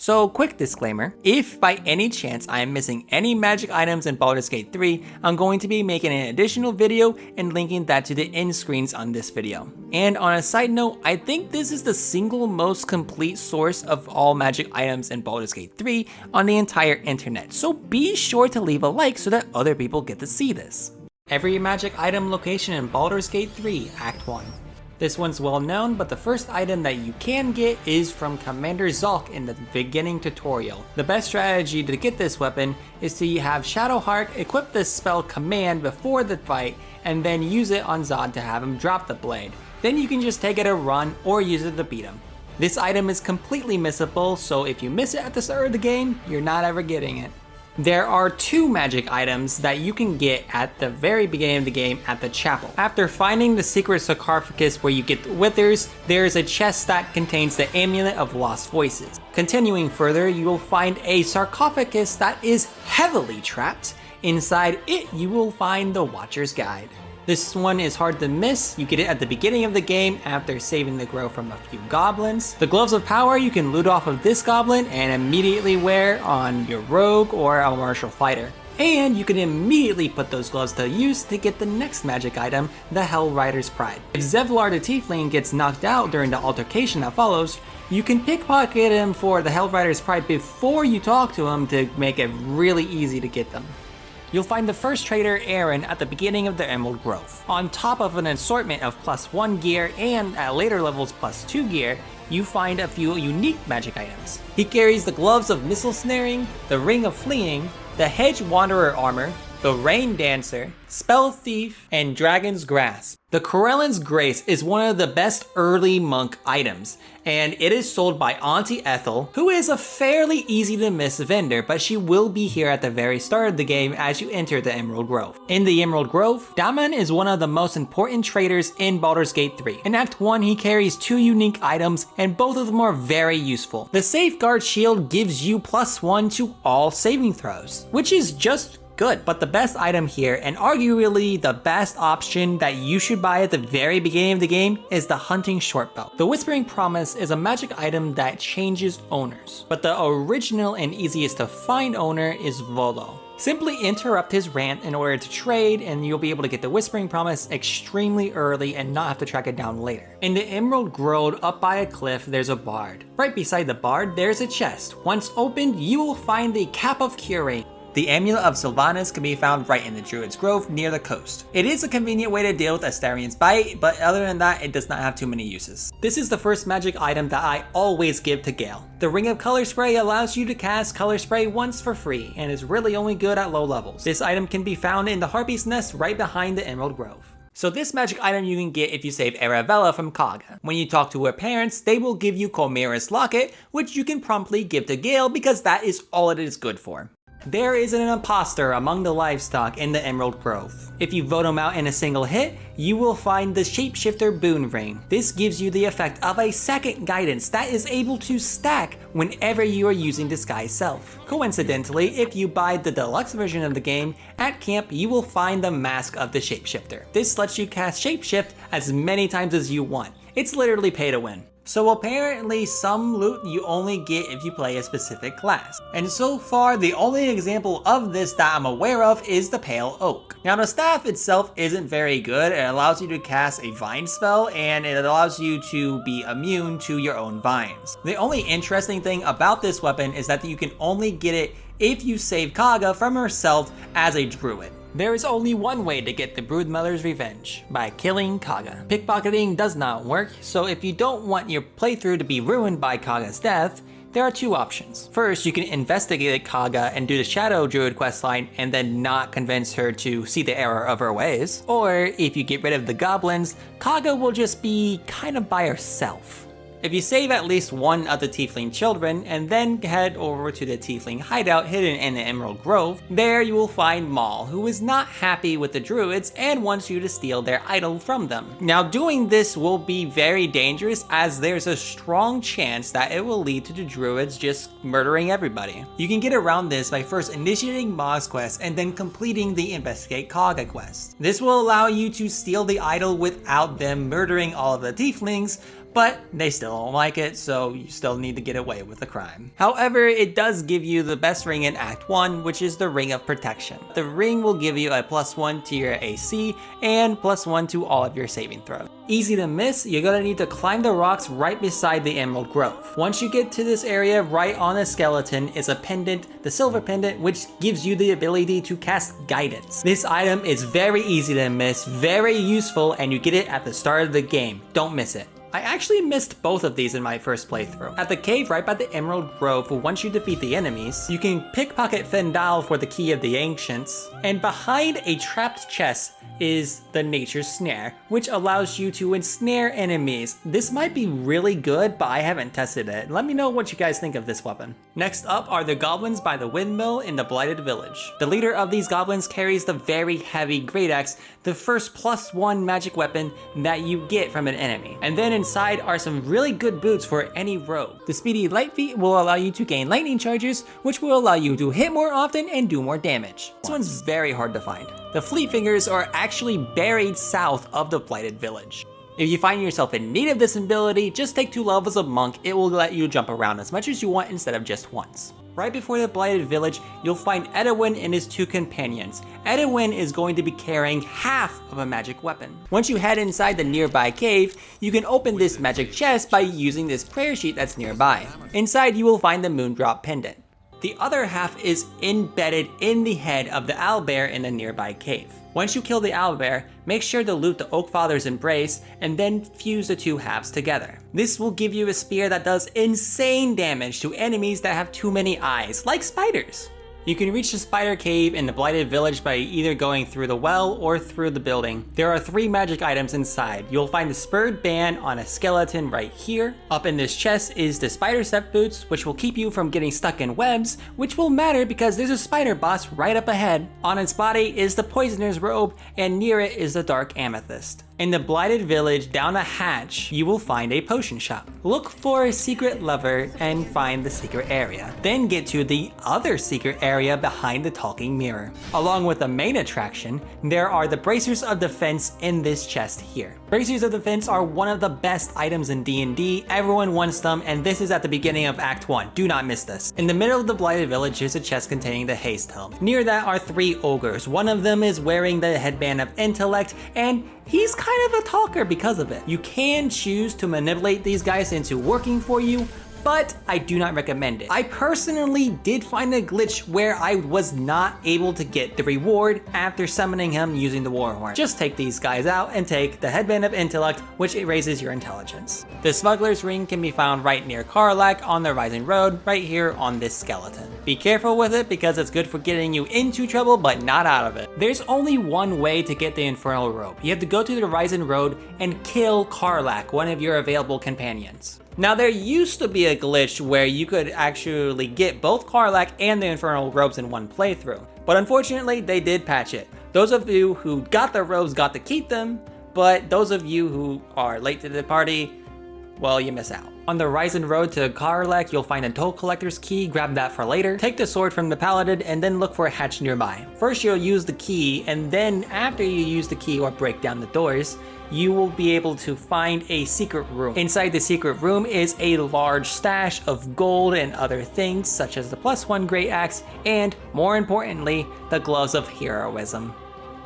So, quick disclaimer, if by any chance I am missing any magic items in Baldur's Gate 3, I'm going to be making an additional video and linking that to the end screens on this video. And on a side note, I think this is the single most complete source of all magic items in Baldur's Gate 3 on the entire internet, so be sure to leave a like so that other people get to see this. Every magic item location in Baldur's Gate 3, Act 1. This one's well known, but the first item that you can get is from Commander Zulk in the beginning tutorial. The best strategy to get this weapon is to have Shadowheart equip the spell Command before the fight, and then use it on Zod to have him drop the blade. Then you can just take it a run or use it to beat him. This item is completely missable, so if you miss it at the start of the game, you're not ever getting it. There are two magic items that you can get at the very beginning of the game at the chapel. After finding the secret sarcophagus where you get the withers, there is a chest that contains the amulet of lost voices. Continuing further, you will find a sarcophagus that is heavily trapped. Inside it, you will find the Watcher's Guide. This one is hard to miss. You get it at the beginning of the game after saving the grove from a few goblins. The Gloves of Power you can loot off of this goblin and immediately wear on your rogue or a martial fighter. And you can immediately put those gloves to use to get the next magic item, the Hell Rider's Pride. If Zevlar the Tiefling gets knocked out during the altercation that follows, you can pickpocket him for the Hell Rider's Pride before you talk to him to make it really easy to get them. You'll find the first trader, Aaron, at the beginning of the Emerald Grove. On top of an assortment of +1 gear and at later levels +2 gear, you find a few unique magic items. He carries the Gloves of Missile Snaring, the Ring of Fleeing, the Hedge Wanderer Armor, the Rain Dancer, Spell Thief, and Dragon's Grasp. The Corellan's Grace is one of the best early monk items, and it is sold by Auntie Ethel, who is a fairly easy to miss vendor, but she will be here at the very start of the game as you enter the Emerald Grove. In the Emerald Grove, Daman is one of the most important traders in Baldur's Gate 3. In Act 1, he carries two unique items, and both of them are very useful. The Safeguard Shield gives you +1 to all saving throws, which is just good. But the best item here, and arguably the best option that you should buy at the very beginning of the game, is the Hunting Shortbow. The Whispering Promise is a magic item that changes owners, but the original and easiest to find owner is Volo. Simply interrupt his rant in order to trade, and you'll be able to get the Whispering Promise extremely early and not have to track it down later. In the Emerald Grove up by a cliff, there's a bard. Right beside the bard, there's a chest. Once opened, you will find the Cap of Curing. The Amulet of Sylvanas can be found right in the Druid's Grove near the coast. It is a convenient way to deal with Astarion's Bite, but other than that, it does not have too many uses. This is the first magic item that I always give to Gale. The Ring of Color Spray allows you to cast Color Spray once for free, and is really only good at low levels. This item can be found in the Harpy's Nest right behind the Emerald Grove. So this magic item you can get if you save Arabella from Kaga. When you talk to her parents, they will give you Chimera's Locket, which you can promptly give to Gale because that is all it is good for. There is an imposter among the livestock in the Emerald Grove. If you vote him out in a single hit, you will find the Shapeshifter Boon Ring. This gives you the effect of a second guidance that is able to stack whenever you are using Disguise Self. Coincidentally, if you buy the deluxe version of the game, at camp you will find the Mask of the Shapeshifter. This lets you cast Shapeshift as many times as you want. It's literally pay to win. So apparently some loot you only get if you play a specific class. And so far, the only example of this that I'm aware of is the Pale Oak. Now the staff itself isn't very good. It allows you to cast a vine spell, and it allows you to be immune to your own vines. The only interesting thing about this weapon is that you can only get it if you save Kaga from herself as a druid. There is only one way to get the Broodmother's revenge, by killing Kaga. Pickpocketing does not work, so if you don't want your playthrough to be ruined by Kaga's death, there are two options. First, you can investigate Kaga and do the Shadow Druid questline and then not convince her to see the error of her ways. Or, if you get rid of the goblins, Kaga will just be kind of by herself. If you save at least one of the Tiefling children and then head over to the Tiefling hideout hidden in the Emerald Grove, there you will find Maul, who is not happy with the druids and wants you to steal their idol from them. Now doing this will be very dangerous as there's a strong chance that it will lead to the druids just murdering everybody. You can get around this by first initiating Maul's quest and then completing the Investigate Kaga quest. This will allow you to steal the idol without them murdering all of the Tieflings, but they still don't like it, so you still need to get away with the crime. However, it does give you the best ring in Act 1, which is the Ring of Protection. The ring will give you a +1 to your AC and +1 to all of your saving throws. Easy to miss, you're gonna need to climb the rocks right beside the Emerald Grove. Once you get to this area, right on the skeleton is a pendant, the silver pendant, which gives you the ability to cast guidance. This item is very easy to miss, very useful, and you get it at the start of the game. Don't miss it. I actually missed both of these in my first playthrough. At the cave right by the Emerald Grove, once you defeat the enemies, you can pickpocket Fendal for the Key of the Ancients, and behind a trapped chest is the Nature Snare, which allows you to ensnare enemies. This might be really good, but I haven't tested it. Let me know what you guys think of this weapon. Next up are the goblins by the windmill in the Blighted Village. The leader of these goblins carries the very heavy Great Axe, the first +1 magic weapon that you get from an enemy. And then inside are some really good boots for any rogue. The Speedy Light Feet will allow you to gain lightning charges, which will allow you to hit more often and do more damage. This one's very hard to find. The Fleet Fingers are actually buried south of the Blighted Village. If you find yourself in need of this ability, just take 2 levels of Monk. It will let you jump around as much as you want instead of just once. Right before the Blighted Village, you'll find Edwin and his 2 companions. Edwin is going to be carrying half of a magic weapon. Once you head inside the nearby cave, you can open this magic chest by using this prayer sheet that's nearby. Inside you will find the Moondrop Pendant. The other half is embedded in the head of the owlbear in the nearby cave. Once you kill the owlbear, make sure to loot the Oakfather's Embrace and then fuse the 2 halves together. This will give you a spear that does insane damage to enemies that have too many eyes, like spiders. You can reach the spider cave in the Blighted Village by either going through the well or through the building. There are 3 magic items inside. You'll find the spurred band on a skeleton right here. Up in this chest is the spider step boots, which will keep you from getting stuck in webs, which will matter because there's a spider boss right up ahead. On its body is the poisoner's robe, and near it is the dark amethyst. In the Blighted Village, down a hatch, you will find a potion shop. Look for a secret lever and find the secret area. Then get to the other secret area behind the talking mirror. Along with the main attraction, there are the Bracers of Defense in this chest here. Bracers of Defense are one of the best items in D&D. Everyone wants them, and this is at the beginning of Act 1. Do not miss this. In the middle of the Blighted Village is a chest containing the Haste Helm. Near that are 3 ogres. One of them is wearing the headband of Intellect, and he's kind of a talker because of it. You can choose to manipulate these guys into working for you, but I do not recommend it. I personally did find a glitch where I was not able to get the reward after summoning him using the Warhorn. Just take these guys out and take the Headband of Intellect, which raises your intelligence. The Smuggler's Ring can be found right near Karlak on the Rising Road, right here on this skeleton. Be careful with it because it's good for getting you into trouble, but not out of it. There's only one way to get the Infernal Robe. You have to go to the Rising Road and kill Karlak, one of your available companions. Now, there used to be a glitch where you could actually get both Karlak and the Infernal Robes in one playthrough, but unfortunately they did patch it. Those of you who got the robes got to keep them, but those of you who are late to the party, well, you miss out. On the Rising Road to Karlak, you'll find a Toll Collector's Key, grab that for later. Take the sword from the Paladin and then look for a hatch nearby. First you'll use the key, and then after you use the key or break down the doors, you will be able to find a secret room. Inside the secret room is a large stash of gold and other things such as the +1 Great Axe and, more importantly, the Gloves of Heroism.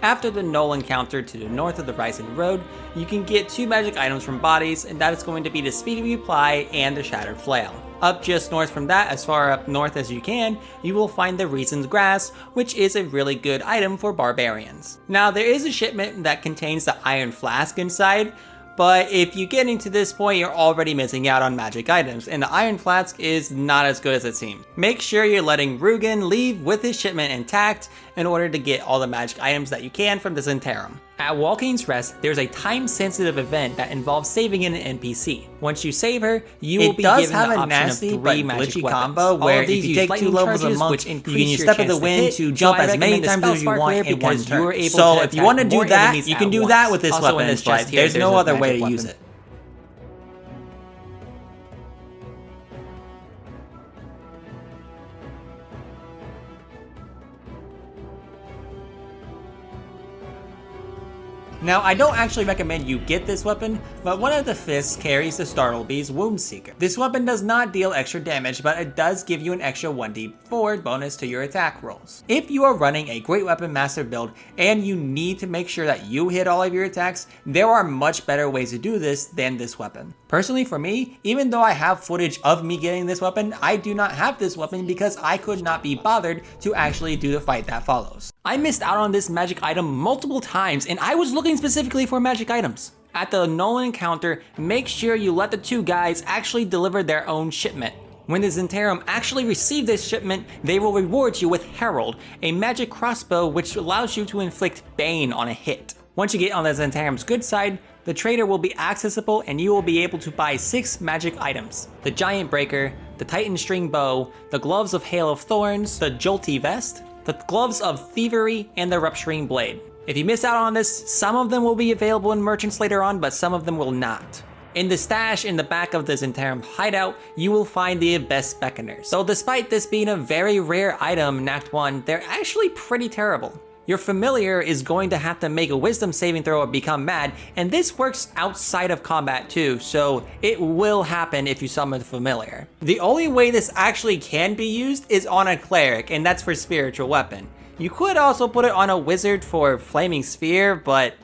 After the Knoll encounter to the north of the Rising Road, you can get 2 magic items from bodies, and that is going to be the Speedy Reply and the Shattered Flail. Up just north from that, as far up north as you can, you will find the Reason's Grass, which is a really good item for barbarians. Now, there is a shipment that contains the Iron Flask inside, but if you get into this point, you're already missing out on magic items, and the Iron Flask is not as good as it seems. Make sure you're letting Rugen leave with his shipment intact in order to get all the magic items that you can from the Zentarum. At Walking's Rest, there's a time-sensitive event that involves saving an NPC. Once you save her, you will be given the option of 3 magic combo where if you take 2 levels of Monk, you can use Step of the Wind to jump as many times as you want in one turn. So if you want to do that, you can do that with this weapon, but there's no other way to use it. Now, I don't actually recommend you get this weapon, but one of the fists carries the Startlebee's Wound Seeker. This weapon does not deal extra damage, but it does give you an extra 1d4 bonus to your attack rolls. If you are running a Great Weapon Master build and you need to make sure that you hit all of your attacks, there are much better ways to do this than this weapon. Personally for me, even though I have footage of me getting this weapon, I do not have this weapon because I could not be bothered to actually do the fight that follows. I missed out on this magic item multiple times, and I was looking specifically for magic items. At the Nolan encounter, make sure you let the two guys actually deliver their own shipment. When the Zentarum actually receive this shipment, they will reward you with Herald, a magic crossbow which allows you to inflict Bane on a hit. Once you get on the Zentarum's good side, the trader will be accessible and you will be able to buy 6 magic items: the Giant Breaker, the Titan String Bow, the Gloves of Hail of Thorns, the Jolty Vest, the Gloves of Thievery, and the Rupturing Blade. If you miss out on this, some of them will be available in merchants later on, but some of them will not. In the stash in the back of the Zentarum hideout, you will find the Best Beckoners. So despite this being a very rare item in Act 1, they're actually pretty terrible. Your familiar is going to have to make a wisdom saving throw or become mad, and this works outside of combat too, so it will happen if you summon the familiar. The only way this actually can be used is on a cleric, and that's for spiritual weapon. You could also put it on a wizard for Flaming Sphere, but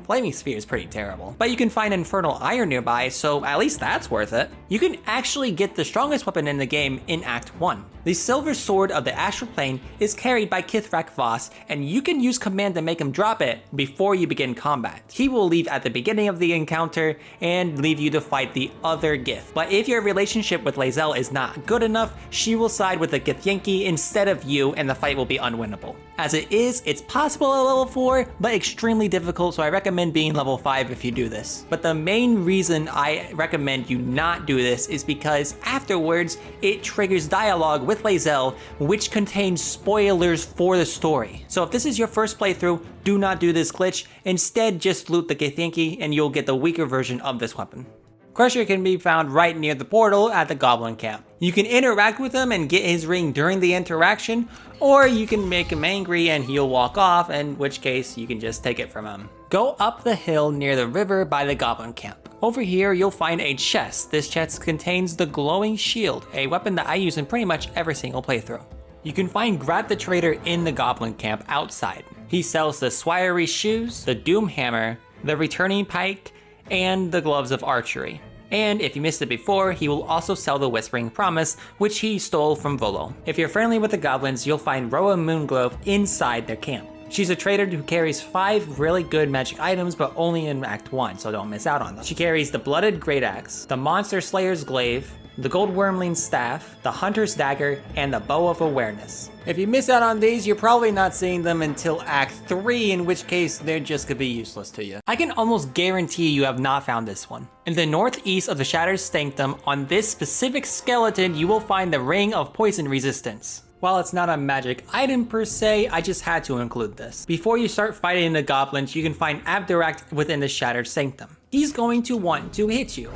Flaming Sphere is pretty terrible. But you can find Infernal Iron nearby, so at least that's worth it. You can actually get the strongest weapon in the game in Act 1. The Silver Sword of the Astral Plane is carried by Kithrak Voss, and you can use command to make him drop it before you begin combat. He will leave at the beginning of the encounter and leave you to fight the other Gith. But if your relationship with Lae'zel is not good enough, she will side with the Githyanki instead of you and the fight will be unwinnable. As it is, it's possible at level 4, but extremely difficult, so I recommend being level 5 if you do this. But the main reason I recommend you not do this is because afterwards, it triggers dialogue with Lae'zel, which contains spoilers for the story. So if this is your first playthrough, do not do this glitch. Instead, just loot the Githyanki and you'll get the weaker version of this weapon. Crusher can be found right near the portal at the Goblin Camp. You can interact with him and get his ring during the interaction, or you can make him angry and he'll walk off, in which case you can just take it from him. Go up the hill near the river by the Goblin Camp. Over here you'll find a chest. This chest contains the Glowing Shield, a weapon that I use in pretty much every single playthrough. You can find Grab the Trader in the Goblin Camp outside. He sells the Swiery Shoes, the Doom Hammer, the Returning Pike, and the Gloves of Archery. And if you missed it before, he will also sell the Whispering Promise, which he stole from Volo. If you're friendly with the goblins, you'll find Roa Moonglove inside their camp. She's a trader who carries 5 really good magic items, but only in Act 1, so don't miss out on them. She carries the Blooded Great Axe, the Monster Slayer's Glaive, the Gold Wormling's Staff, the Hunter's Dagger, and the Bow of Awareness. If you miss out on these, you're probably not seeing them until Act 3, in which case they're just gonna be useless to you. I can almost guarantee you have not found this one. In the northeast of the Shattered Sanctum, on this specific skeleton, you will find the Ring of Poison Resistance. While it's not a magic item per se, I just had to include this. Before you start fighting the goblins, you can find Abduract within the Shattered Sanctum. He's going to want to hit you.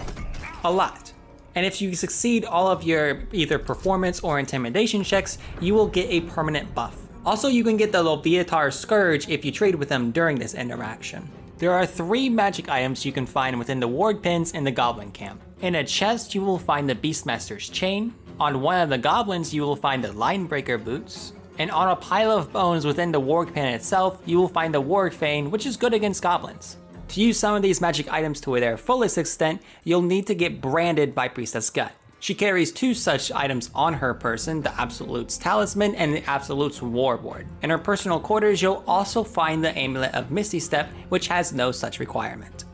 A lot. And if you succeed all of your either performance or intimidation checks, you will get a permanent buff. Also, you can get the Loviatar Scourge if you trade with them during this interaction. There are 3 magic items you can find within the ward pins in the Goblin Camp. In a chest, you will find the Beastmaster's Chain. On one of the goblins, you will find the Linebreaker Boots. And on a pile of bones within the Warg Pin itself, you will find the Warg Fane, which is good against goblins. To use some of these magic items to their fullest extent, you'll need to get branded by Priestess Gut. She carries 2 such items on her person, the Absolute's Talisman and the Absolute's Warboard. In her personal quarters, you'll also find the Amulet of Misty Step, which has no such requirement.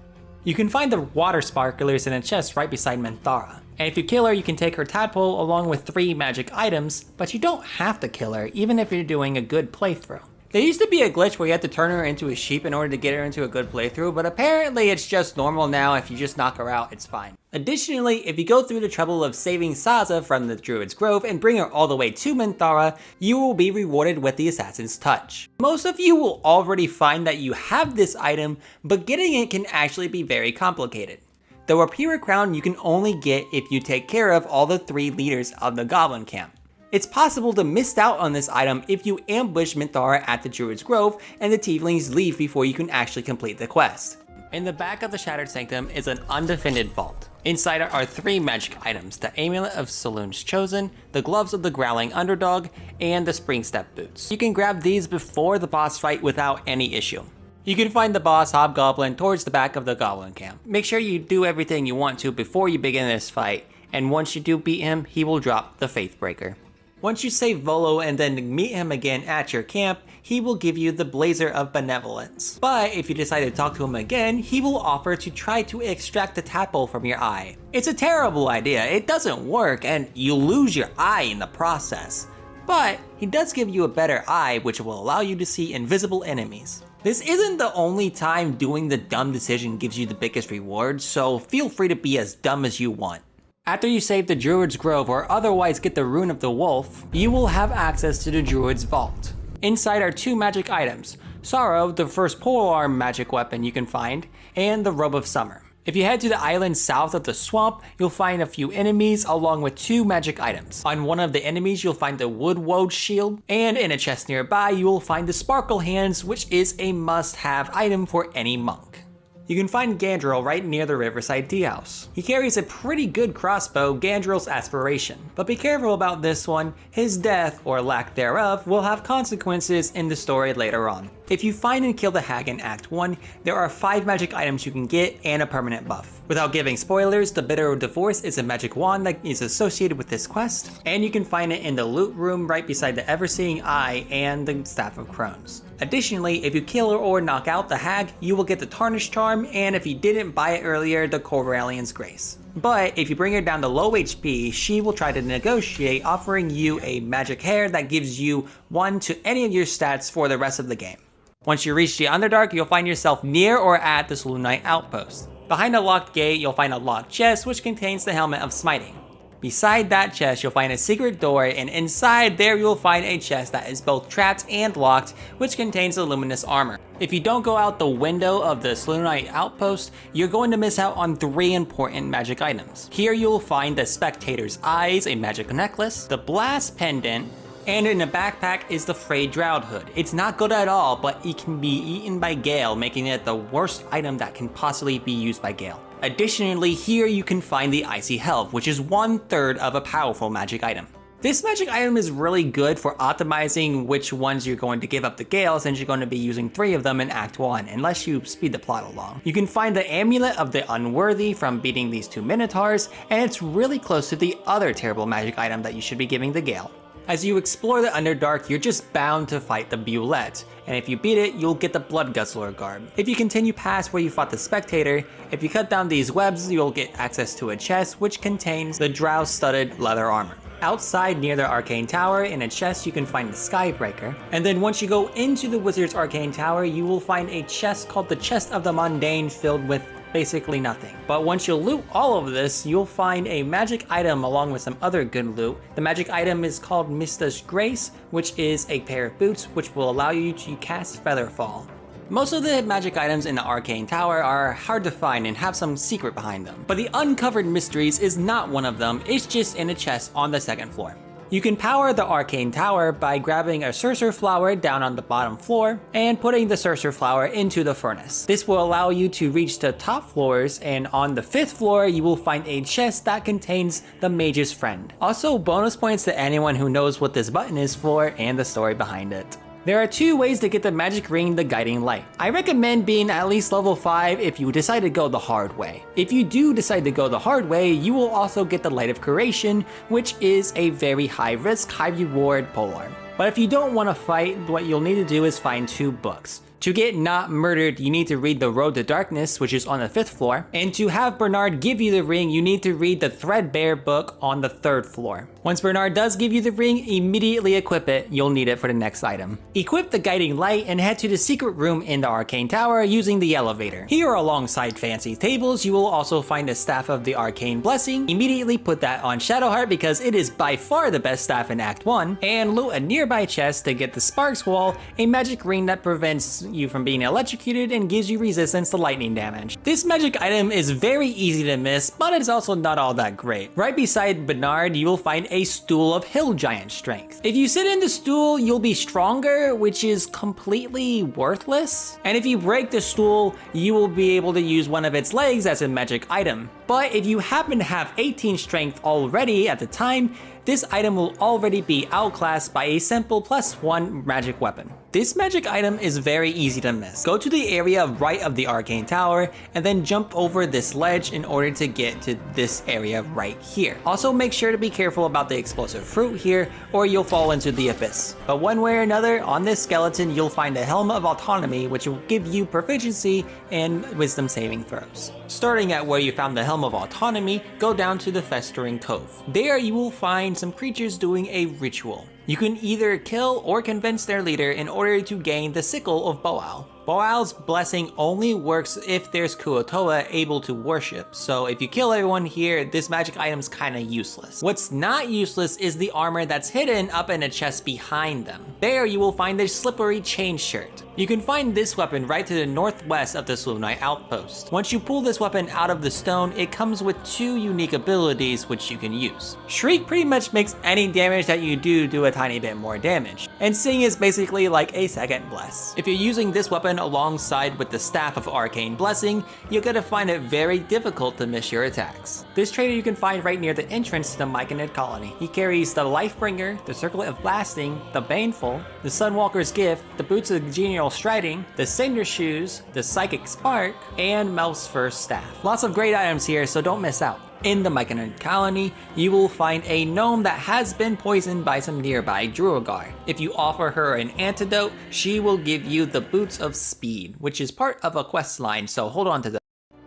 You can find the Water Sparklers in a chest right beside Menthara. And if you kill her, you can take her tadpole along with 3 magic items, but you don't have to kill her even if you're doing a good playthrough. There used to be a glitch where you had to turn her into a sheep in order to get her into a good playthrough, but apparently it's just normal now. If you just knock her out, it's fine. Additionally, if you go through the trouble of saving Saza from the Druid's Grove and bring her all the way to Menthara, you will be rewarded with the Assassin's Touch. Most of you will already find that you have this item, but getting it can actually be very complicated. The Rapira Crown you can only get if you take care of all the 3 leaders of the Goblin Camp. It's possible to miss out on this item if you ambush Minthara at the Druid's Grove and the Tieflings leave before you can actually complete the quest. In the back of the Shattered Sanctum is an undefended vault. Inside are 3 magic items: the Amulet of Saloon's Chosen, the Gloves of the Growling Underdog, and the Spring Step Boots. You can grab these before the boss fight without any issue. You can find the boss Hobgoblin towards the back of the Goblin camp. Make sure you do everything you want to before you begin this fight, and once you do beat him, he will drop the Faithbreaker. Once you save Volo and then meet him again at your camp, he will give you the Blazer of Benevolence. But if you decide to talk to him again, he will offer to try to extract the tadpole from your eye. It's a terrible idea, it doesn't work, and you lose your eye in the process. But he does give you a better eye, which will allow you to see invisible enemies. This isn't the only time doing the dumb decision gives you the biggest reward, so feel free to be as dumb as you want. After you save the Druid's Grove or otherwise get the Rune of the Wolf, you will have access to the Druid's Vault. Inside are 2 magic items: Sorrow, the first polearm magic weapon you can find, and the Robe of Summer. If you head to the island south of the swamp, you'll find a few enemies along with 2 magic items. On one of the enemies you'll find the Woodwode shield, and in a chest nearby you will find the Sparkle Hands, which is a must-have item for any monk. You can find Gandrel right near the Riverside Tea House. He carries a pretty good crossbow, Gandrel's Aspiration, but be careful about this one. His death, or lack thereof, will have consequences in the story later on. If you find and kill the hag in Act 1, there are 5 magic items you can get and a permanent buff. Without giving spoilers, the Bitter of Divorce is a magic wand that is associated with this quest, and you can find it in the loot room right beside the Ever-Seeing Eye and the Staff of Crones. Additionally, if you kill or knock out the hag, you will get the Tarnished Charm, and if you didn't buy it earlier, the Corvallian's Grace. But if you bring her down to low HP, she will try to negotiate, offering you a magic hair that gives you 1 to any of your stats for the rest of the game. Once you reach the Underdark, you'll find yourself near or at the Saloonite Outpost. Behind a locked gate, you'll find a locked chest which contains the Helmet of Smiting. Beside that chest, you'll find a secret door, and inside there you'll find a chest that is both trapped and locked, which contains the Luminous Armor. If you don't go out the window of the Saloonite Outpost, you're going to miss out on 3 important magic items. Here you'll find the Spectator's Eyes, a magic necklace, the Blast Pendant, and in a backpack is the Frayed Droud Hood. It's not good at all, but it can be eaten by Gale, making it the worst item that can possibly be used by Gale. Additionally, here you can find the Icy Helve, which is 1/3 of a powerful magic item. This magic item is really good for optimizing which ones you're going to give up to Gale, since you're going to be using 3 of them in Act 1, unless you speed the plot along. You can find the Amulet of the Unworthy from beating these 2 Minotaurs, and it's really close to the other terrible magic item that you should be giving to Gale. As you explore the Underdark, you're just bound to fight the Bulette, and if you beat it, you'll get the Blood Guzzler garb. If you continue past where you fought the Spectator, if you cut down these webs, you'll get access to a chest which contains the Drow-studded leather armor. Outside near the Arcane Tower, in a chest you can find the Skybreaker, and then once you go into the Wizard's Arcane Tower, you will find a chest called the Chest of the Mundane filled with basically nothing. But once you loot all of this, you'll find a magic item along with some other good loot. The magic item is called Mista's Grace, which is a pair of boots which will allow you to cast Featherfall. Most of the magic items in the Arcane Tower are hard to find and have some secret behind them, but the Uncovered Mysteries is not one of them. It's just in a chest on the 2nd floor. You can power the Arcane Tower by grabbing a Sorcerer Flower down on the bottom floor and putting the Sorcerer Flower into the furnace. This will allow you to reach the top floors, and on the 5th floor you will find a chest that contains the Mage's Friend. Also, bonus points to anyone who knows what this button is for and the story behind it. There are 2 ways to get the magic ring, the Guiding Light. I recommend being at least level 5 if you decide to go the hard way. If you do decide to go the hard way, you will also get the Light of Curation, which is a very high risk, high reward polearm. But if you don't want to fight, what you'll need to do is find 2 books. To get Not Murdered, you need to read The Road to Darkness, which is on the 5th floor. And to have Bernard give you the ring, you need to read the Threadbare book on the 3rd floor. Once Bernard does give you the ring, immediately equip it. You'll need it for the next item. Equip the Guiding Light and head to the secret room in the Arcane Tower using the elevator. Here, alongside fancy tables, you will also find a Staff of the Arcane Blessing. Immediately put that on Shadowheart because it is by far the best staff in Act 1. And loot a nearby chest to get the Sparks Wall, a magic ring that prevents you from being electrocuted and gives you resistance to lightning damage. This magic item is very easy to miss, but it's also not all that great. Right beside Bernard, you will find a stool of hill giant strength. If you sit in the stool, you'll be stronger, which is completely worthless. And if you break the stool, you will be able to use one of its legs as a magic item. But if you happen to have 18 strength already at the time, this item will already be outclassed by a simple +1 magic weapon. This magic item is very easy to miss. Go to the area right of the arcane tower and then jump over this ledge in order to get to this area right here. Also make sure to be careful about the explosive fruit here or you'll fall into the abyss. But one way or another, on this skeleton you'll find a helm of autonomy which will give you proficiency in wisdom saving throws. Starting at where you found the helm of autonomy, go down to the festering cove. There you will find some creatures doing a ritual. You can either kill or convince their leader in order to gain the sickle of Boal. Boal's blessing only works if there's Kuotoa able to worship, so if you kill everyone here, this magic item's kinda useless. What's not useless is the armor that's hidden up in a chest behind them. There you will find the slippery chain shirt. You can find this weapon right to the northwest of the Slunai outpost. Once you pull this weapon out of the stone, it comes with 2 unique abilities which you can use. Shriek pretty much makes any damage that you do a tiny bit more damage, and Sing is basically like a second bless. If you're using this weapon alongside with the Staff of Arcane Blessing, you're gonna find it very difficult to miss your attacks. This trader you can find right near the entrance to the Myconid colony. He carries the Lifebringer, the Circlet of Blasting, the Baneful, the Sunwalker's Gift, the Boots of Genial Striding, the Cinder Shoes, the Psychic Spark, and Melf's First Staff. Lots of great items here, so don't miss out. In the Myconid colony, you will find a gnome that has been poisoned by some nearby Druagar. If you offer her an antidote, she will give you the Boots of Speed, which is part of a quest line, so hold on to that.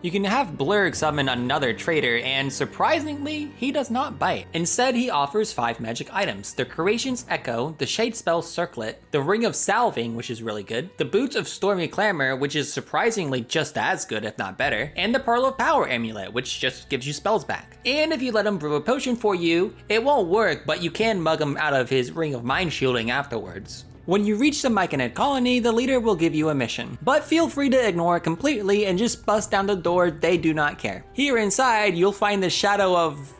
You can have Blurg summon another traitor, and surprisingly, he does not bite. Instead, he offers 5 magic items: the Creation's Echo, the Shadespell Circlet, the Ring of Salving, which is really good, the Boots of Stormy Clamor, which is surprisingly just as good, if not better, and the Pearl of Power Amulet, which just gives you spells back. And if you let him brew a potion for you, it won't work, but you can mug him out of his Ring of Mind Shielding afterwards. When you reach the Myconid colony, the leader will give you a mission, but feel free to ignore it completely and just bust down the door, they do not care. Here inside, you'll find the Shadow of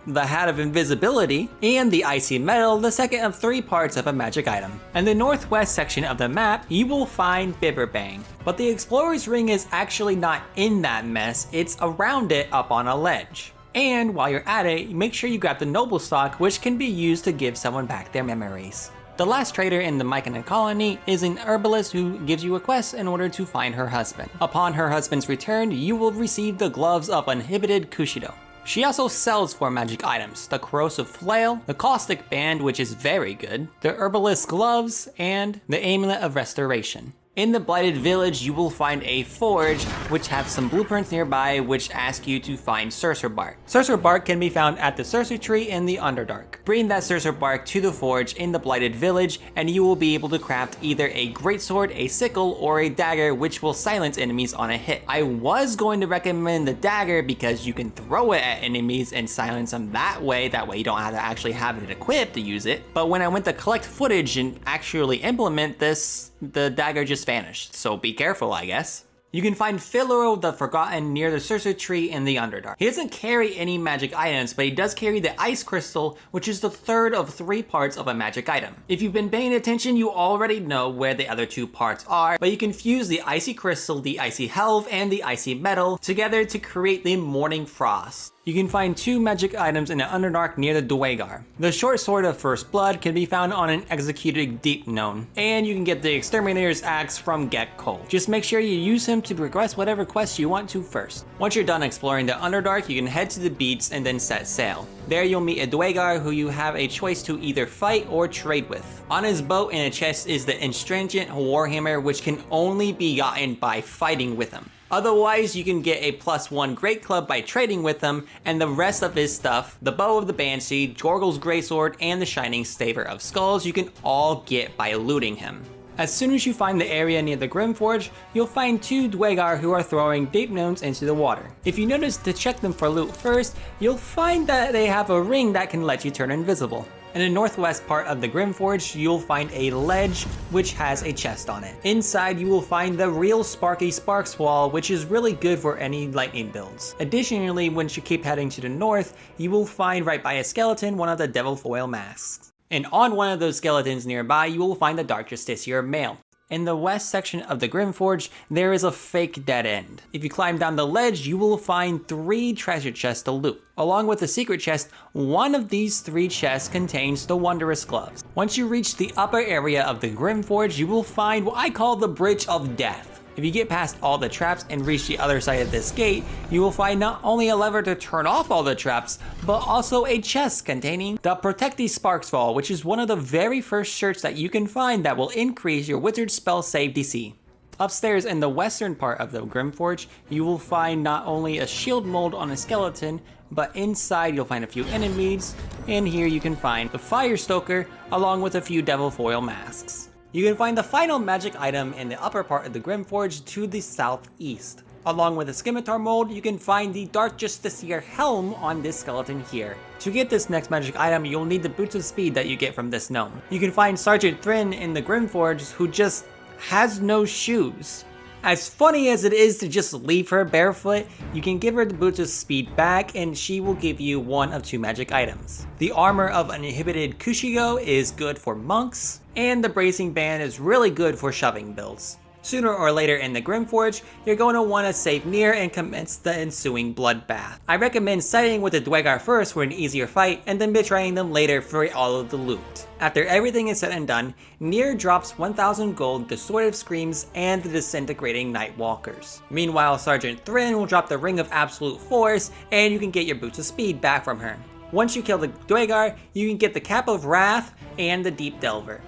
the Hat of Invisibility, and the Icy Metal, the second of 3 parts of a magic item. In the northwest section of the map, you will find Bibberbang, but the Explorer's Ring is actually not in that mess, it's around it up on a ledge. And while you're at it, make sure you grab the Noble Stock, which can be used to give someone back their memories. The last trader in the Myconid colony is an herbalist who gives you a quest in order to find her husband. Upon her husband's return, you will receive the Gloves of Uninhibited Kushido. She also sells 4 magic items: the Corrosive Flail, the Caustic Band, which is very good, the Herbalist's Gloves, and the Amulet of Restoration. In the Blighted Village, you will find a forge, which have some blueprints nearby which ask you to find Cercer Bark. Cercer Bark can be found at the Cercer Tree in the Underdark. Bring that Cercer Bark to the forge in the Blighted Village, and you will be able to craft either a greatsword, a sickle, or a dagger which will silence enemies on a hit. I was going to recommend the dagger because you can throw it at enemies and silence them that way you don't have to actually have it equipped to use it. But when I went to collect footage and actually implement this, the dagger just vanished, so be careful, I guess. You can find Philoro the Forgotten near the Cercer Tree in the Underdark. He doesn't carry any magic items, but he does carry the Ice Crystal, which is the third of 3 parts of a magic item. If you've been paying attention, you already know where the other 2 parts are, but you can fuse the Icy Crystal, the Icy Helve, and the Icy Metal together to create the Morning Frost. You can find 2 magic items in the Underdark near the Dwagar. The Short Sword of First Blood can be found on an executed Deep Gnome, and you can get the Exterminator's Axe from Gek Cole. Just make sure you use him to progress whatever quest you want to first. Once you're done exploring the Underdark, you can head to the beats and then set sail. There you'll meet a Dwagar who you have a choice to either fight or trade with. On his boat in a chest is the Instringent Warhammer, which can only be gotten by fighting with him. Otherwise, you can get a +1 Great Club by trading with him, and the rest of his stuff, the Bow of the Banshee, Jorgel's Greatsword, and the Shining Staver of Skulls, you can all get by looting him. As soon as you find the area near the Grimforge, you'll find 2 Dwagar who are throwing Deep Gnomes into the water. If you notice to check them for loot first, you'll find that they have a ring that can let you turn invisible. In the northwest part of the Grimforge, you'll find a ledge which has a chest on it. Inside, you will find the real Sparky Sparks wall, which is really good for any lightning builds. Additionally, once you keep heading to the north, you will find right by a skeleton one of the devil foil masks. And on one of those skeletons nearby, you will find the Dark Justiciar mail. In the west section of the Grimforge, there is a fake dead end. If you climb down the ledge, you will find 3 treasure chests to loot. Along with the secret chest, one of these 3 chests contains the Wondrous Gloves. Once you reach the upper area of the Grimforge, you will find what I call the Bridge of Death. If you get past all the traps and reach the other side of this gate, you will find not only a lever to turn off all the traps, but also a chest containing the Protect These Sparks Wall, which is one of the very first shirts that you can find that will increase your wizard spell save DC. Upstairs in the western part of the Grimforge, you will find not only a shield mold on a skeleton, but inside you'll find a few enemies, and here you can find the Fire Stoker along with a few devil foil masks. You can find the final magic item in the upper part of the Grimforge to the southeast. Along with the Scimitar mold, you can find the Dark Justiciar helm on this skeleton here. To get this next magic item, you'll need the Boots of Speed that you get from this gnome. You can find Sergeant Thrin in the Grimforge who just has no shoes. As funny as it is to just leave her barefoot, you can give her the Boots of Speed back and she will give you one of 2 magic items. The Armor of Uninhibited Kushigo is good for monks, and the Bracing Band is really good for shoving builds. Sooner or later in the Grimforge, you're going to want to save near and commence the ensuing bloodbath. I recommend siding with the Dwegar first for an easier fight, and then betraying them later for all of the loot. After everything is said and done, Nier drops 1000 gold, the Sword of Screams, and the Disintegrating Nightwalkers. Meanwhile, Sergeant Thrin will drop the Ring of Absolute Force, and you can get your Boots of Speed back from her. Once you kill the Dwegar, you can get the Cap of Wrath and the Deep Delver.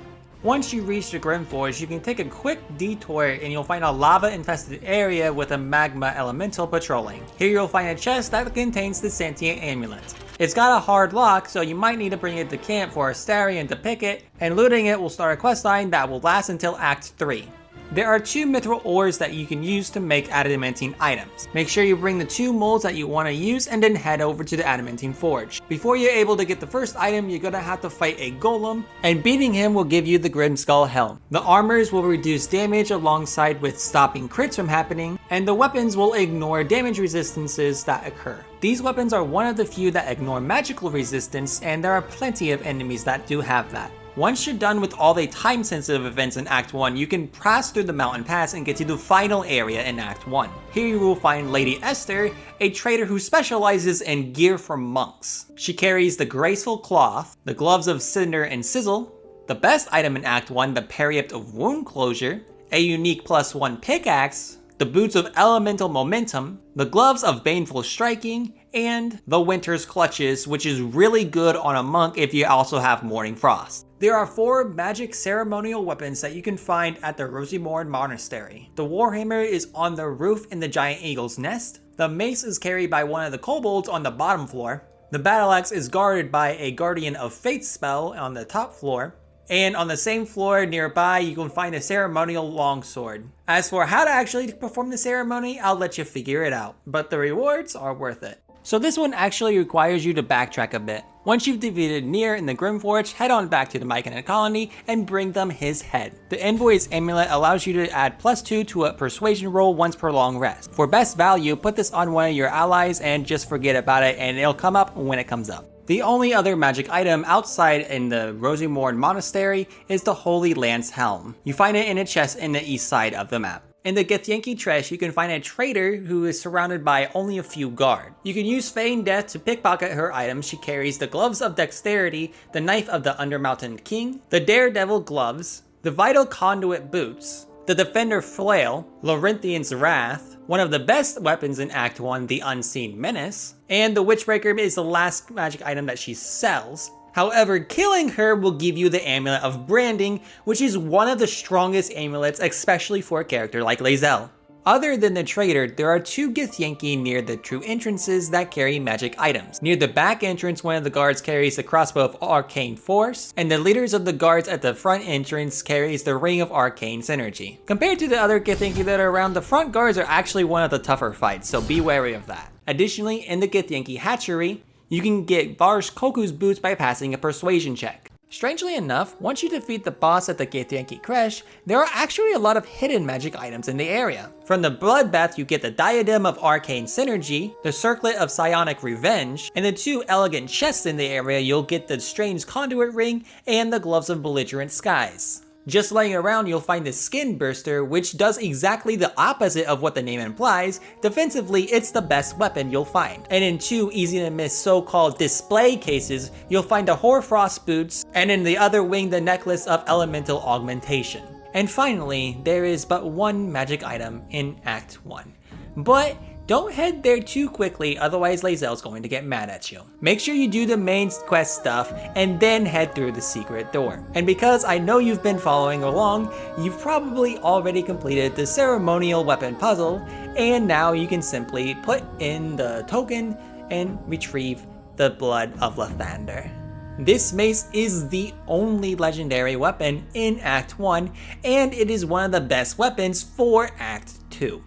Once you reach the Grimforge, you can take a quick detour and you'll find a lava-infested area with a magma elemental patrolling. Here you'll find a chest that contains the Sentient Amulet. It's got a hard lock, so you might need to bring it to camp for Astarion to pick it, and looting it will start a questline that will last until Act 3. There are 2 mithril ores that you can use to make adamantine items. Make sure you bring the 2 molds that you want to use and then head over to the adamantine forge. Before you're able to get the first item, you're gonna have to fight a golem, and beating him will give you the Grimskull helm. The armors will reduce damage alongside with stopping crits from happening, and the weapons will ignore damage resistances that occur. These weapons are one of the few that ignore magical resistance, and there are plenty of enemies that do have that. Once you're done with all the time-sensitive events in Act 1, you can pass through the mountain pass and get to the final area in Act 1. Here you will find Lady Esther, a trader who specializes in gear for monks. She carries the Graceful Cloth, the Gloves of Cinder and Sizzle, the best item in Act 1, the Periapt of Wound Closure, a unique +1 pickaxe, the Boots of Elemental Momentum, the Gloves of Baneful Striking, and the Winter's Clutches, which is really good on a monk if you also have Morning Frost. There are 4 magic ceremonial weapons that you can find at the Rosimorn Monastery. The Warhammer is on the roof in the Giant Eagle's Nest. The mace is carried by one of the kobolds on the bottom floor. The battle axe is guarded by a Guardian of Fate spell on the top floor. And on the same floor nearby, you can find a ceremonial longsword. As for how to actually perform the ceremony, I'll let you figure it out, but the rewards are worth it. So this one actually requires you to backtrack a bit. Once you've defeated Nier in the Grimforge, head on back to the Myconid colony and bring them his head. The Envoy's Amulet allows you to add +2 to a persuasion roll once per long rest. For best value, put this on one of your allies and just forget about it, and it'll come up when it comes up. The only other magic item outside in the Rosimorn Monastery is the Holy Lance Helm. You find it in a chest in the east side of the map. In the Githyanki Trash, you can find a trader who is surrounded by only a few guard. You can use Feign Death to pickpocket her items. She carries the Gloves of Dexterity, the Knife of the Undermountain King, the Daredevil Gloves, the Vital Conduit Boots, the Defender Flail, Laurentian's Wrath, one of the best weapons in Act 1, the Unseen Menace, and the Witchbreaker is the last magic item that she sells. However, killing her will give you the Amulet of Branding, which is one of the strongest amulets, especially for a character like Lae'zel. Other than the trader, there are 2 Githyanki near the true entrances that carry magic items. Near the back entrance, one of the guards carries the Crossbow of Arcane Force, and the leaders of the guards at the front entrance carries the Ring of Arcane Synergy. Compared to the other Githyanki that are around, the front guards are actually one of the tougher fights, so be wary of that. Additionally, in the Githyanki Hatchery, You can get Varsh Koku's boots by passing a persuasion check. Strangely enough, once you defeat the boss at the Githyanki Creche, there are actually a lot of hidden magic items in the area. From the Bloodbath you get the Diadem of Arcane Synergy, the Circlet of Psionic Revenge, and the 2 elegant chests in the area you'll get the Strange Conduit Ring and the Gloves of Belligerent Skies. Just laying around you'll find the Skin Burster, which does exactly the opposite of what the name implies. Defensively, it's the best weapon you'll find. And in 2 easy to miss so-called display cases, you'll find the Hoarfrost boots, and in the other wing the Necklace of Elemental Augmentation. And finally, there is but one magic item in Act 1. But don't head there too quickly, otherwise Lae'zel's going to get mad at you. Make sure you do the main quest stuff and then head through the secret door. And because I know you've been following along, you've probably already completed the ceremonial weapon puzzle, and now you can simply put in the token and retrieve the Blood of Lathander. This mace is the only legendary weapon in Act 1, and it is one of the best weapons for Act 2.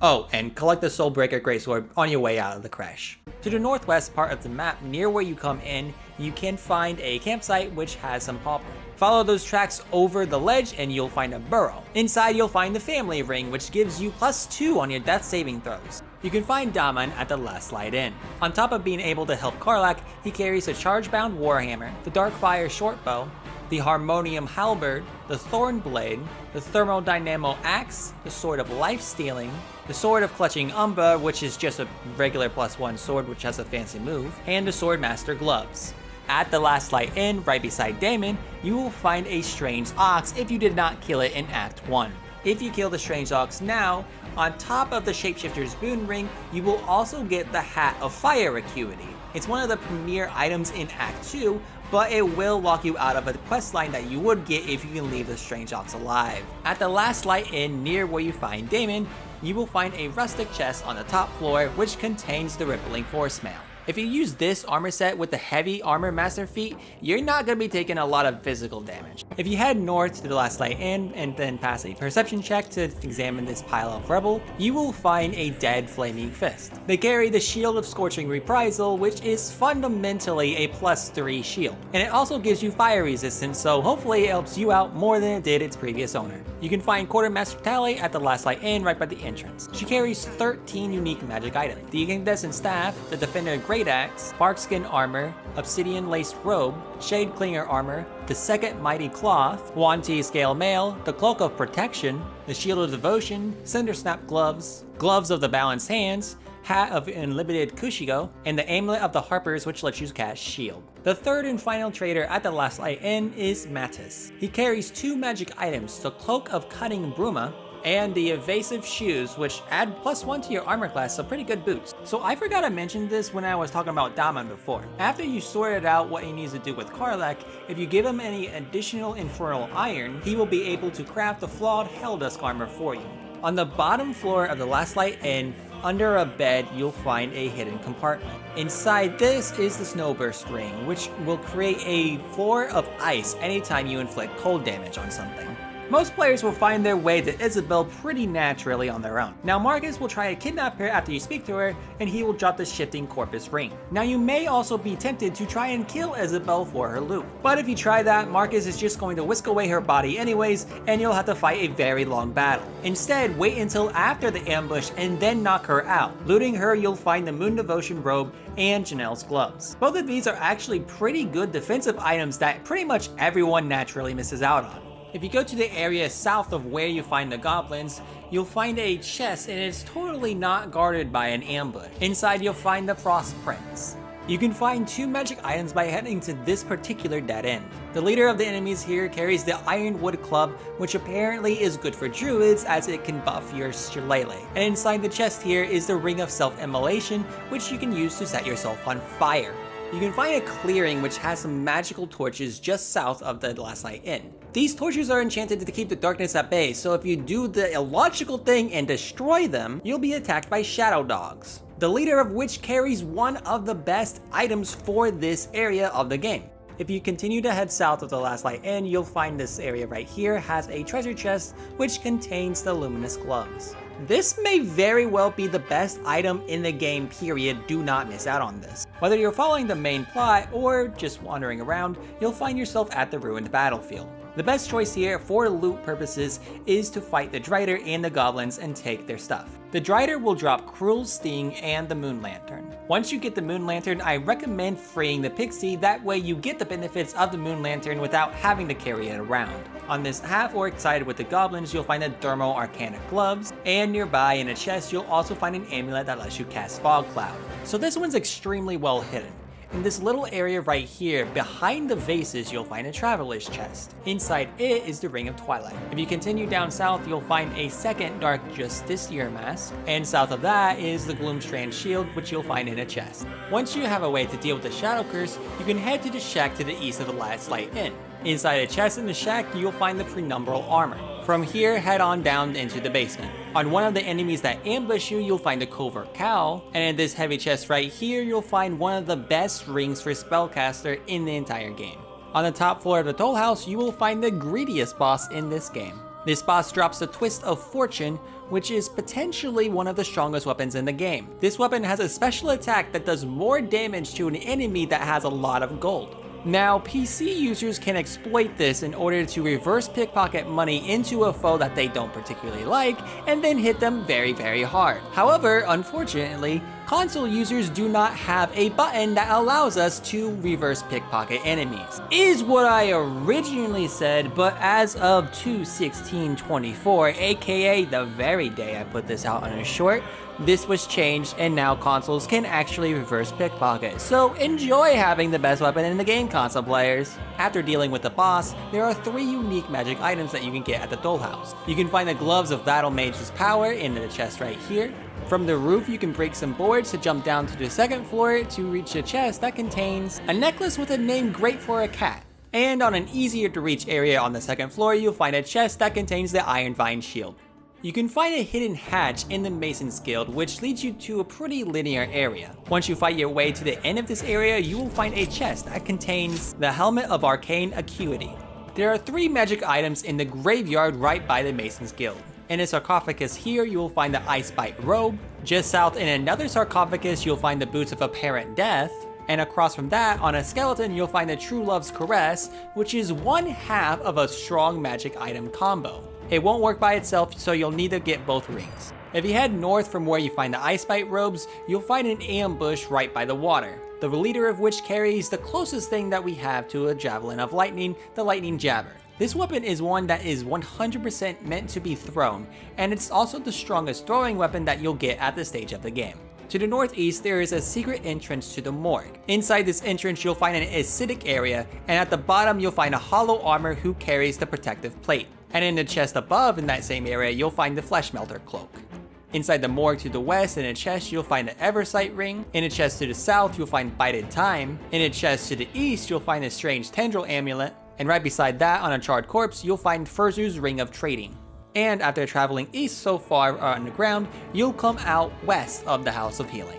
Oh, and collect the Soulbreaker Greatsword on your way out of the creche. To the northwest part of the map, near where you come in, you can find a campsite which has some pauper. Follow those tracks over the ledge and you'll find a burrow. Inside you'll find the family ring, which gives you +2 on your death saving throws. You can find Daman at the Last Light Inn. On top of being able to help Karlach, he carries a Charge-Bound Warhammer, the Darkfire Shortbow, the Harmonium Halberd, the Thorn Blade, the Thermodynamo Axe, the Sword of Life Stealing, the Sword of Clutching Umbra, which is just a regular +1 sword which has a fancy move, and the Swordmaster Gloves. At the Last Light Inn, right beside Damon, you will find a Strange Ox if you did not kill it in Act 1. If you kill the Strange Ox now, on top of the Shapeshifter's Boon Ring, you will also get the Hat of Fire Acuity. It's one of the premier items in Act 2, but it will lock you out of a questline that you would get if you can leave the Strange Ox alive. At the Last Light Inn, near where you find Damon, you will find a rustic chest on the top floor which contains the Rippling Force Mail. If you use this armor set with the heavy armor master feat, you're not going to be taking a lot of physical damage. If you head north to the Last Light Inn and then pass a perception check to examine this pile of rubble, you will find a dead flaming fist. They carry the Shield of Scorching Reprisal, which is fundamentally a +3 shield. And it also gives you fire resistance, so hopefully it helps you out more than it did its previous owner. You can find Quartermaster Tally at the Last Light Inn right by the entrance. She carries 13 unique magic items: the Incandescent Staff, the Defender Great Axe, Barkskin Armor, Obsidian Laced Robe, Shade Clinger Armor, the Second Mighty Cloth, Wanti Scale Mail, the Cloak of Protection, the Shield of Devotion, Cindersnap Gloves, Gloves of the Balanced Hands, Hat of Unlimited Kushigo, and the Amulet of the Harpers, which lets you cast Shield. The third and final trader at the Last Light Inn is Mattis. He carries 2 magic items, the Cloak of Cunning Bruma, and the Evasive Shoes, which add +1 to your armor class, so pretty good boots. So I forgot to mention this when I was talking about Daman before. After you sorted out what he needs to do with Karlach, if you give him any additional Infernal Iron, he will be able to craft the Flawed Helldusk armor for you. On the bottom floor of the Last Light Inn, under a bed, you'll find a hidden compartment. Inside this is the Snowburst Ring, which will create a floor of ice anytime you inflict cold damage on something. Most players will find their way to Isabelle pretty naturally on their own. Now Marcus will try to kidnap her after you speak to her, and he will drop the Shifting Corpus Ring. Now you may also be tempted to try and kill Isabelle for her loot. But if you try that, Marcus is just going to whisk away her body anyways, and you'll have to fight a very long battle. Instead, wait until after the ambush and then knock her out. Looting her, you'll find the Moon Devotion Robe and Janelle's Gloves. Both of these are actually pretty good defensive items that pretty much everyone naturally misses out on. If you go to the area south of where you find the goblins, you'll find a chest and it's totally not guarded by an ambush. Inside you'll find the Frost Prince. You can find 2 magic items by heading to this particular dead end. The leader of the enemies here carries the Ironwood Club, which apparently is good for druids as it can buff your shillelagh. And inside the chest here is the Ring of Self-Immolation, which you can use to set yourself on fire. You can find a clearing which has some magical torches just south of the Last Light Inn. These torches are enchanted to keep the darkness at bay, so if you do the illogical thing and destroy them, you'll be attacked by shadow dogs, the leader of which carries one of the best items for this area of the game. If you continue to head south of the Last Light Inn, you'll find this area right here has a treasure chest which contains the Luminous Gloves. This may very well be the best item in the game, period. Do not miss out on this. Whether you're following the main plot or just wandering around, you'll find yourself at the ruined battlefield. The best choice here for loot purposes is to fight the Drider and the goblins and take their stuff. The Drider will drop Cruel Sting and the Moon Lantern. Once you get the Moon Lantern, I recommend freeing the Pixie, that way you get the benefits of the Moon Lantern without having to carry it around. On this half-orc side with the goblins, you'll find the Thermal Arcana gloves, and nearby in a chest you'll also find an amulet that lets you cast Fog Cloud. So this one's extremely well hidden. In this little area right here, behind the vases, you'll find a Traveler's Chest. Inside it is the Ring of Twilight. If you continue down south, you'll find a second Dark Justiciar mask, and south of that is the Gloomstrand Shield, which you'll find in a chest. Once you have a way to deal with the Shadow Curse, you can head to the shack to the east of the Last Light Inn. Inside a chest in the shack, you'll find the Prenumbral Armor. From here, head on down into the basement. On one of the enemies that ambush you, you'll find a Covert Cowl, and in this heavy chest right here, you'll find one of the best rings for Spellcaster in the entire game. On the top floor of the Toll House, you will find the greediest boss in this game. This boss drops the Twist of Fortune, which is potentially one of the strongest weapons in the game. This weapon has a special attack that does more damage to an enemy that has a lot of gold. Now, PC users can exploit this in order to reverse pickpocket money into a foe that they don't particularly like, and then hit them very hard. However, unfortunately, console users do not have a button that allows us to reverse pickpocket enemies. Is what I originally said, but as of 2/16/24, aka the very day I put this out on a short, this was changed and now consoles can actually reverse pickpocket. So enjoy having the best weapon in the game, console players. After dealing with the boss, there are 3 unique magic items that you can get at the Toll House. You can find the Gloves of Battle Mage's Power in the chest right here. From the roof, you can break some boards to jump down to the second floor to reach a chest that contains a necklace with a name great for a cat. And on an easier to reach area on the second floor, you'll find a chest that contains the Iron Vine Shield. You can find a hidden hatch in the Mason's Guild, which leads you to a pretty linear area. Once you fight your way to the end of this area, you will find a chest that contains the Helmet of Arcane Acuity. There are 3 magic items in the graveyard right by the Mason's Guild. In a sarcophagus here, you will find the Icebite Robe. Just south in another sarcophagus, you'll find the Boots of Apparent Death. And across from that, on a skeleton, you'll find the True Love's Caress, which is 1/2 of a strong magic item combo. It won't work by itself, so you'll need to get both rings. If you head north from where you find the Icebite Robes, you'll find an ambush right by the water, the leader of which carries the closest thing that we have to a Javelin of Lightning, the Lightning Jabber. This weapon is one that is 100% meant to be thrown, and it's also the strongest throwing weapon that you'll get at this stage of the game. To the northeast, there is a secret entrance to the morgue. Inside this entrance, you'll find an acidic area, and at the bottom, you'll find a hollow armor who carries the protective plate. And in the chest above in that same area, you'll find the Flesh Melter cloak. Inside the morgue to the west, in a chest, you'll find the Eversight ring. In a chest to the south, you'll find Bided Time. In a chest to the east, you'll find the Strange Tendril amulet. And right beside that, on a charred corpse, you'll find Furzu's Ring of Trading. And after traveling east so far on the ground, you'll come out west of the House of Healing.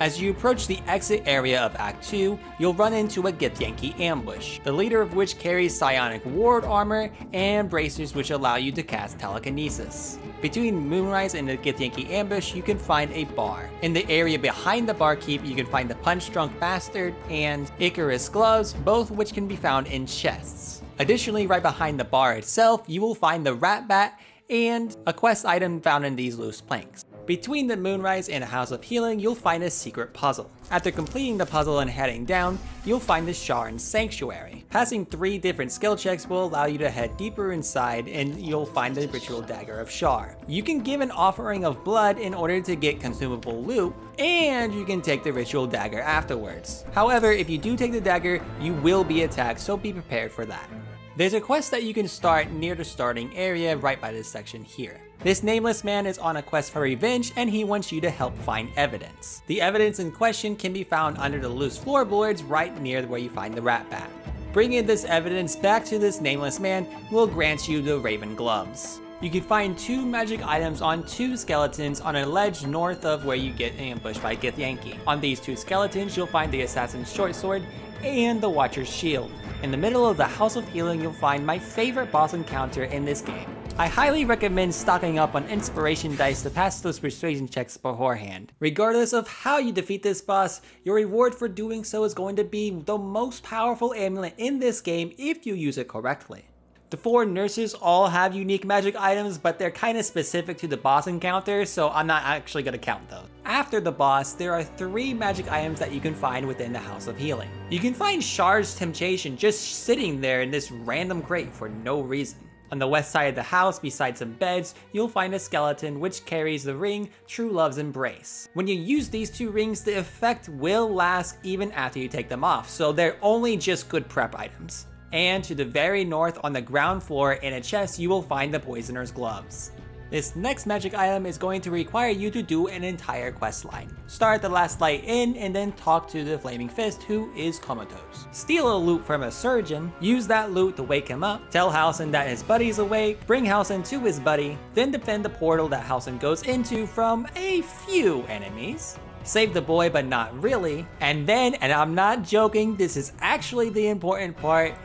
As you approach the exit area of Act 2, you'll run into a Githyanki ambush, the leader of which carries psionic ward armor and bracers which allow you to cast telekinesis. Between Moonrise and the Githyanki ambush, you can find a bar. In the area behind the barkeep, you can find the Punch Drunk Bastard and Icarus gloves, both which can be found in chests. Additionally, right behind the bar itself, you will find the Rat Bat and a quest item found in these loose planks. Between the Moonrise and the House of Healing, you'll find a secret puzzle. After completing the puzzle and heading down, you'll find the Sharn Sanctuary. Passing 3 different skill checks will allow you to head deeper inside and you'll find the Ritual Dagger of Shar. You can give an offering of blood in order to get consumable loot, and you can take the Ritual Dagger afterwards. However, if you do take the dagger, you will be attacked, so be prepared for that. There's a quest that you can start near the starting area right by this section here. This nameless man is on a quest for revenge and he wants you to help find evidence. The evidence in question can be found under the loose floorboards right near where you find the Rat Bat. Bringing this evidence back to this nameless man will grant you the Raven Gloves. You can find 2 magic items on 2 skeletons on a ledge north of where you get ambushed by Githyanki. On these 2 skeletons, you'll find the Assassin's Short Sword and the Watcher's Shield. In the middle of the House of Healing, you'll find my favorite boss encounter in this game, I highly recommend stocking up on inspiration dice to pass those persuasion checks beforehand. Regardless of how you defeat this boss, your reward for doing so is going to be the most powerful amulet in this game if you use it correctly. The 4 nurses all have unique magic items, but they're kind of specific to the boss encounter, so I'm not actually going to count those. After the boss, there are 3 magic items that you can find within the House of Healing. You can find Shard's Temptation just sitting there in this random crate for no reason. On the west side of the house, beside some beds, you'll find a skeleton which carries the ring True Love's Embrace. When you use these 2 rings, the effect will last even after you take them off, so they're only just good prep items. And to the very north on the ground floor in a chest, you will find the Poisoner's Gloves. This next magic item is going to require you to do an entire quest line. Start at the last light inn and then talk to the Flaming Fist, who is comatose. Steal a loot from a surgeon, use that loot to wake him up, tell Halsin that his buddy's awake, bring Halsin to his buddy, then defend the portal that Halsin goes into from a few enemies. Save the boy but not really, and then, and I'm not joking, this is actually the important part,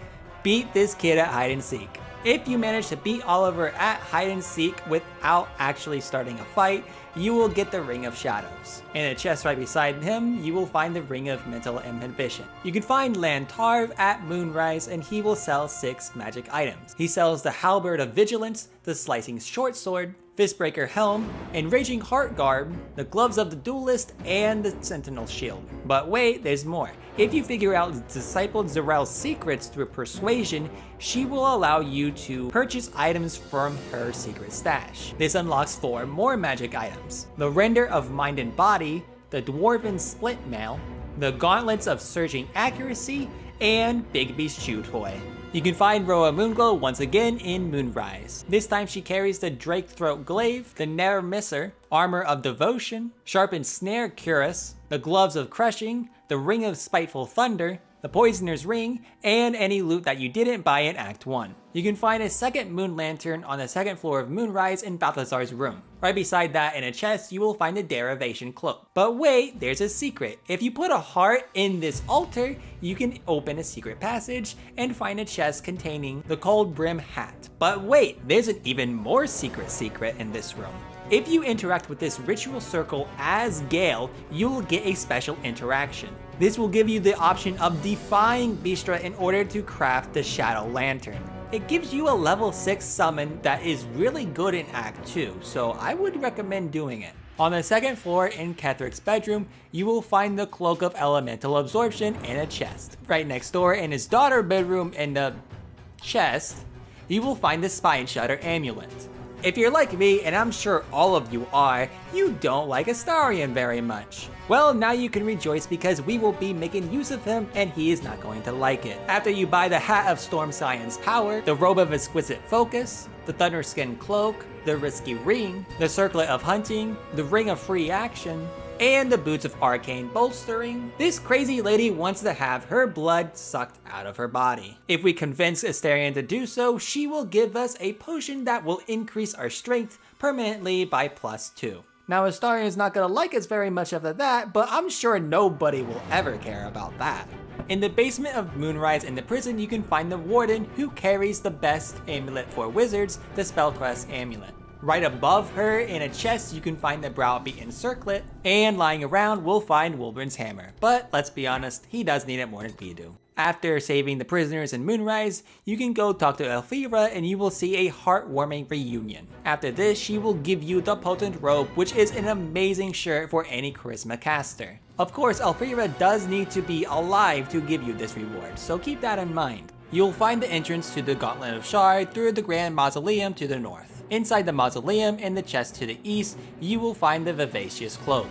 beat this kid at hide and seek. If you manage to beat Oliver at hide and seek without actually starting a fight, you will get the Ring of Shadows. In a chest right beside him, you will find the Ring of Mental Inhibition. You can find Lantarv at Moonrise and he will sell 6 magic items. He sells the Halberd of Vigilance, the Slicing Short Sword, Fistbreaker Helm, Enraging Heart Garb, the Gloves of the Duelist, and the Sentinel Shield. But wait, there's more. If you figure out Disciple Zarel's secrets through persuasion, she will allow you to purchase items from her secret stash. This unlocks 4 more magic items. The Render of Mind and Body, the Dwarven Split Mail, the Gauntlets of Surging Accuracy, and Bigby's Chew Toy. You can find Roa Moonglow once again in Moonrise. This time she carries the Drake Throat Glaive, the Never Misser, Armor of Devotion, Sharpened Snare Cuirass, the Gloves of Crushing, the Ring of Spiteful Thunder, the Poisoner's Ring, and any loot that you didn't buy in Act 1. You can find a second moon lantern on the 2nd floor of Moonrise in Balthazar's room. Right beside that in a chest, you will find the Derivation Cloak. But wait, there's a secret. If you put a heart in this altar, you can open a secret passage and find a chest containing the Cold Brim Hat. But wait, there's an even more secret in this room. If you interact with this ritual circle as Gale, you will get a special interaction. This will give you the option of defying Bistra in order to craft the Shadow Lantern. It gives you a level 6 summon that is really good in Act 2, so I would recommend doing it. On the 2nd floor in Kethric's bedroom, you will find the Cloak of Elemental Absorption in a chest. Right next door in his daughter's bedroom in the chest, you will find the Spine Shutter Amulet. If you're like me, and I'm sure all of you are, you don't like Astarion very much. Well, now you can rejoice because we will be making use of him and he is not going to like it. After you buy the Hat of Storm Scion's Power, the Robe of Exquisite Focus, the Thunderskin Cloak, the Risky Ring, the Circlet of Hunting, the Ring of Free Action, and the Boots of Arcane Bolstering, this crazy lady wants to have her blood sucked out of her body. If we convince Astarion to do so, she will give us a potion that will increase our strength permanently by +2. Now Astarion's not gonna like us very much after that, but I'm sure nobody will ever care about that. In the basement of Moonrise in the prison, you can find the Warden, who carries the best amulet for wizards, the Spellcrest Amulet. Right above her in a chest you can find the Browbeaten Circlet, and lying around we'll find Wulbren's Hammer, but let's be honest, he does need it more than we do. After saving the prisoners in Moonrise, you can go talk to Elfira and you will see a heartwarming reunion. After this, she will give you the Potent Robe, which is an amazing shirt for any Charisma caster. Of course, Elfira does need to be alive to give you this reward, so keep that in mind. You'll find the entrance to the Gauntlet of Shard through the Grand Mausoleum to the north. Inside the mausoleum, in the chest to the east, you will find the Vivacious Cloak.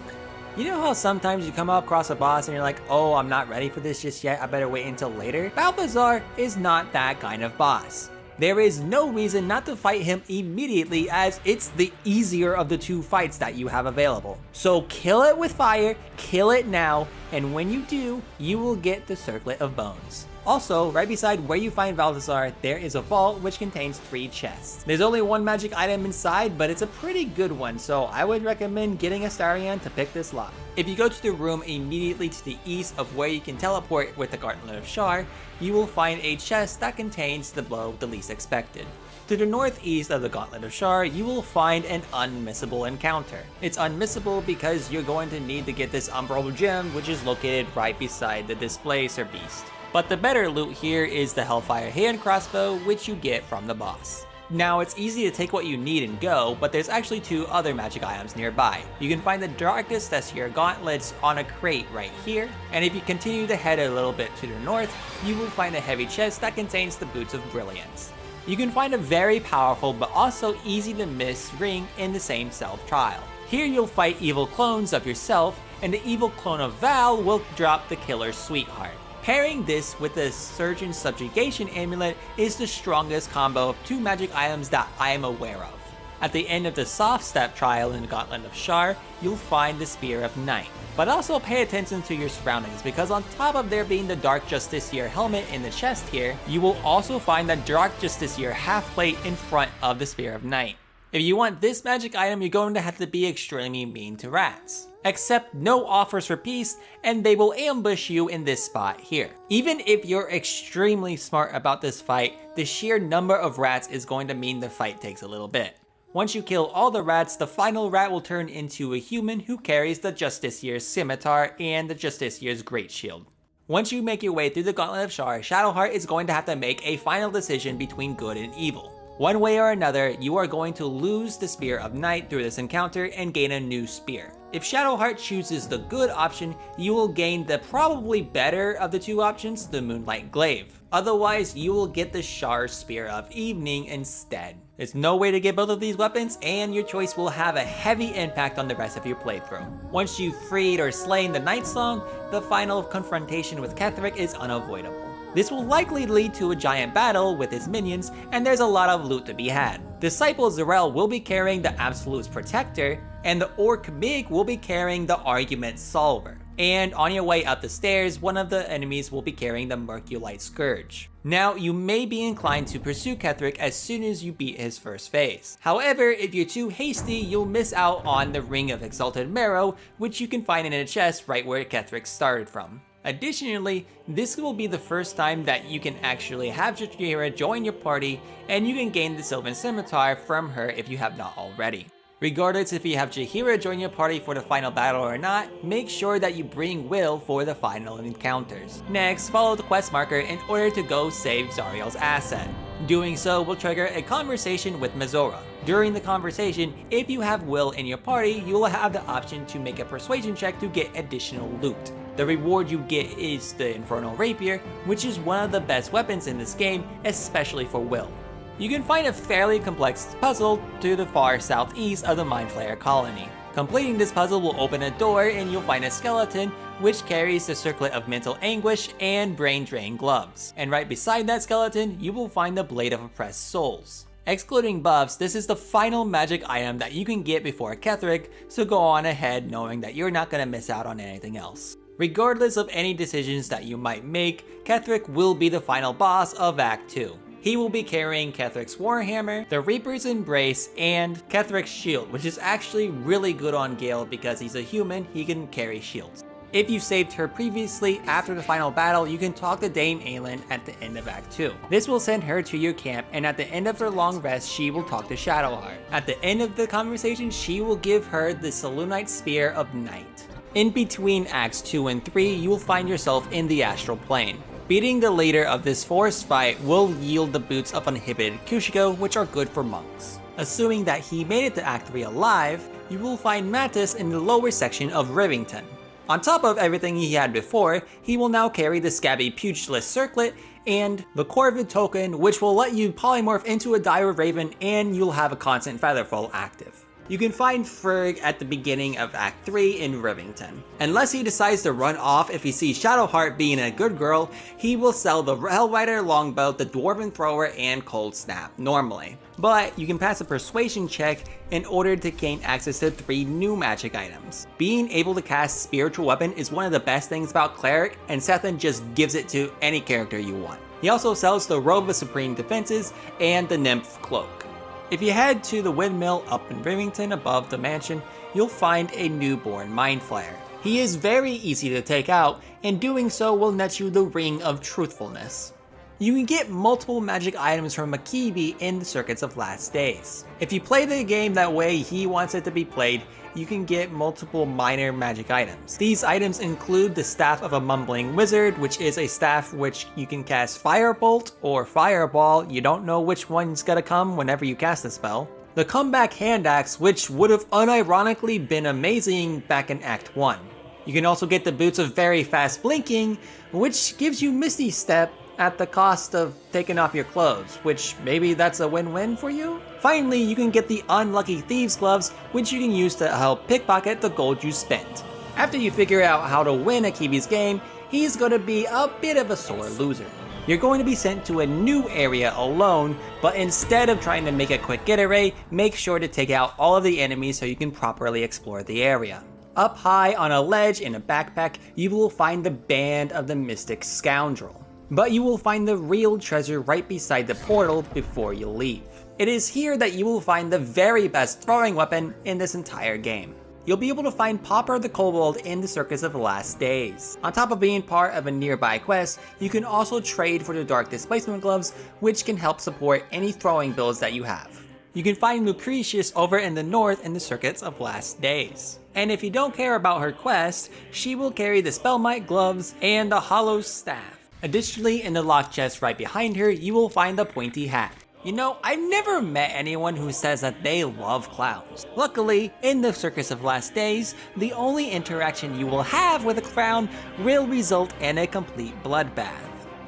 You know how sometimes you come across a boss and you're like, oh, I'm not ready for this just yet, I better wait until later? Balthazar is not that kind of boss. There is no reason not to fight him immediately, as it's the easier of the 2 fights that you have available. So kill it with fire, kill it now, and when you do, you will get the Circlet of Bones. Also, right beside where you find Balthazar, there is a vault which contains 3 chests. There's only one magic item inside, but it's a pretty good one, so I would recommend getting Astarion to pick this lock. If you go to the room immediately to the east of where you can teleport with the Gauntlet of Shar, you will find a chest that contains the blow the least expected. To the northeast of the Gauntlet of Shar, you will find an unmissable encounter. It's unmissable because you're going to need to get this Umbral Gem, which is located right beside the Displacer Beast. But the better loot here is the Hellfire Hand Crossbow, which you get from the boss. Now, it's easy to take what you need and go, but there's actually 2 other magic items nearby. You can find the Darkest Thessier Gauntlets on a crate right here, and if you continue to head a little bit to the north, you will find a heavy chest that contains the Boots of Brilliance. You can find a very powerful but also easy to miss ring in the same self trial. Here you'll fight evil clones of yourself, and the evil clone of Val will drop the Killer's Sweetheart. Pairing this with the Surgeon's Subjugation Amulet is the strongest combo of 2 magic items that I am aware of. At the end of the soft step trial in the Gauntlet of Shar, you'll find the Spear of Night. But also pay attention to your surroundings, because on top of there being the Dark Justiciar helmet in the chest here, you will also find the Dark Justiciar half plate in front of the Spear of Night. If you want this magic item, you're going to have to be extremely mean to rats. Accept no offers for peace, and they will ambush you in this spot here. Even if you're extremely smart about this fight, the sheer number of rats is going to mean the fight takes a little bit. Once you kill all the rats, the final rat will turn into a human who carries the Justiciar's Scimitar and the Justiciar's Great Shield. Once you make your way through the Gauntlet of Shar, Shadowheart is going to have to make a final decision between good and evil. One way or another, you are going to lose the Spear of Night through this encounter and gain a new spear. If Shadowheart chooses the good option, you will gain the probably better of the 2 options, the Moonlight Glaive. Otherwise, you will get the Shar Spear of Evening instead. There's no way to get both of these weapons, and your choice will have a heavy impact on the rest of your playthrough. Once you've freed or slain the Night Song, the final confrontation with Ketheric is unavoidable. This will likely lead to a giant battle with his minions, and there's a lot of loot to be had. Disciple Zarel will be carrying the Absolute's Protector, and the Orc Mig will be carrying the Argument Solver. And on your way up the stairs, one of the enemies will be carrying the Merculite Scourge. Now, you may be inclined to pursue Ketheric as soon as you beat his first phase. However, if you're too hasty, you'll miss out on the Ring of Exalted Marrow, which you can find in a chest right where Ketheric started from. Additionally, this will be the first time that you can actually have Jaheira join your party, and you can gain the Sylvan Scimitar from her if you have not already. Regardless if you have Jaheira join your party for the final battle or not, make sure that you bring Will for the final encounters. Next, follow the quest marker in order to go save Zariel's asset. Doing so will trigger a conversation with Mizora. During the conversation, if you have Will in your party, you will have the option to make a persuasion check to get additional loot. The reward you get is the Infernal Rapier, which is one of the best weapons in this game, especially for Will. You can find a fairly complex puzzle to the far southeast of the Mind Flayer colony. Completing this puzzle will open a door and you'll find a skeleton which carries the Circlet of Mental Anguish and Brain Drain gloves. And right beside that skeleton, you will find the Blade of Oppressed Souls. Excluding buffs, this is the final magic item that you can get before Ketheric, so go on ahead knowing that you're not going to miss out on anything else. Regardless of any decisions that you might make, Ketheric will be the final boss of Act 2. He will be carrying Ketheric's Warhammer, the Reaper's Embrace, and Ketheric's Shield, which is actually really good on Gale because he's a human, he can carry shields. If you saved her previously, after the final battle, you can talk to Dame Aelin at the end of Act 2. This will send her to your camp, and at the end of her long rest, she will talk to Shadowheart. At the end of the conversation, she will give her the Selûnite Spear of Night. In between Acts 2 and 3, you will find yourself in the Astral Plane. Beating the leader of this forest fight will yield the Boots of Uninhibited Kushiko, which are good for monks. Assuming that he made it to Act 3 alive, you will find Mattis in the lower section of Rivington. On top of everything he had before, he will now carry the Scabby Pugilist Circlet and the Corvid token, which will let you polymorph into a Dire Raven and you'll have a constant Featherfall active. You can find Ferg at the beginning of Act 3 in Rivington. Unless he decides to run off if he sees Shadowheart being a good girl, he will sell the Hellrider Longbow, the Dwarven Thrower, and Cold Snap normally. But you can pass a persuasion check in order to gain access to 3 new magic items. Being able to cast Spiritual Weapon is one of the best things about Cleric, and Sethin just gives it to any character you want. He also sells the Robe of Supreme Defenses and the Nymph Cloak. If you head to the windmill up in Rivington above the mansion, you'll find a newborn Mind Flayer. He is very easy to take out, and doing so will net you the Ring of Truthfulness. You can get multiple magic items from Makibi in the Circuits of Last Days. If you play the game that way he wants it to be played, you can get multiple minor magic items. These items include the Staff of a Mumbling Wizard, which is a staff which you can cast Firebolt or Fireball. You don't know which one's gonna come whenever you cast the spell. The Comeback Hand Axe, which would have unironically been amazing back in Act 1. You can also get the Boots of Very Fast Blinking, which gives you Misty Step at the cost of taking off your clothes, which maybe that's a win-win for you? Finally, you can get the Unlucky Thieves Gloves, which you can use to help pickpocket the gold you spent. After you figure out how to win Akibi's game, he's going to be a bit of a sore loser. You're going to be sent to a new area alone, but instead of trying to make a quick getaway, make sure to take out all of the enemies so you can properly explore the area. Up high on a ledge in a backpack, you will find the Band of the Mystic Scoundrel. But you will find the real treasure right beside the portal before you leave. It is here that you will find the very best throwing weapon in this entire game. You'll be able to find Popper the Kobold in the Circus of Last Days. On top of being part of a nearby quest, you can also trade for the Dark Displacement Gloves, which can help support any throwing builds that you have. You can find Lucretius over in the north in the Circuits of Last Days. And if you don't care about her quest, she will carry the Spellmite Gloves and the Hollow Staff. Additionally, in the locked chest right behind her, you will find the Pointy Hat. You know, I've never met anyone who says that they love clowns. Luckily, in the Circus of Last Days, the only interaction you will have with a clown will result in a complete bloodbath.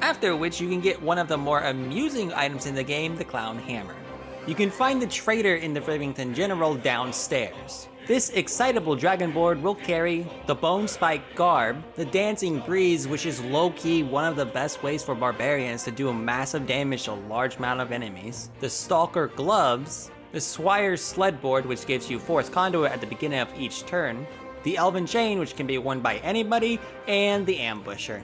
After which you can get one of the more amusing items in the game, the Clown Hammer. You can find the trader in the Rivington General downstairs. This excitable dragonboard will carry the Bone Spike Garb, the Dancing Breeze, which is low-key one of the best ways for barbarians to do a massive damage to a large amount of enemies, the Stalker Gloves, the Swire's Sledboard, which gives you Force Conduit at the beginning of each turn, the Elven Chain, which can be worn by anybody, and the Ambusher.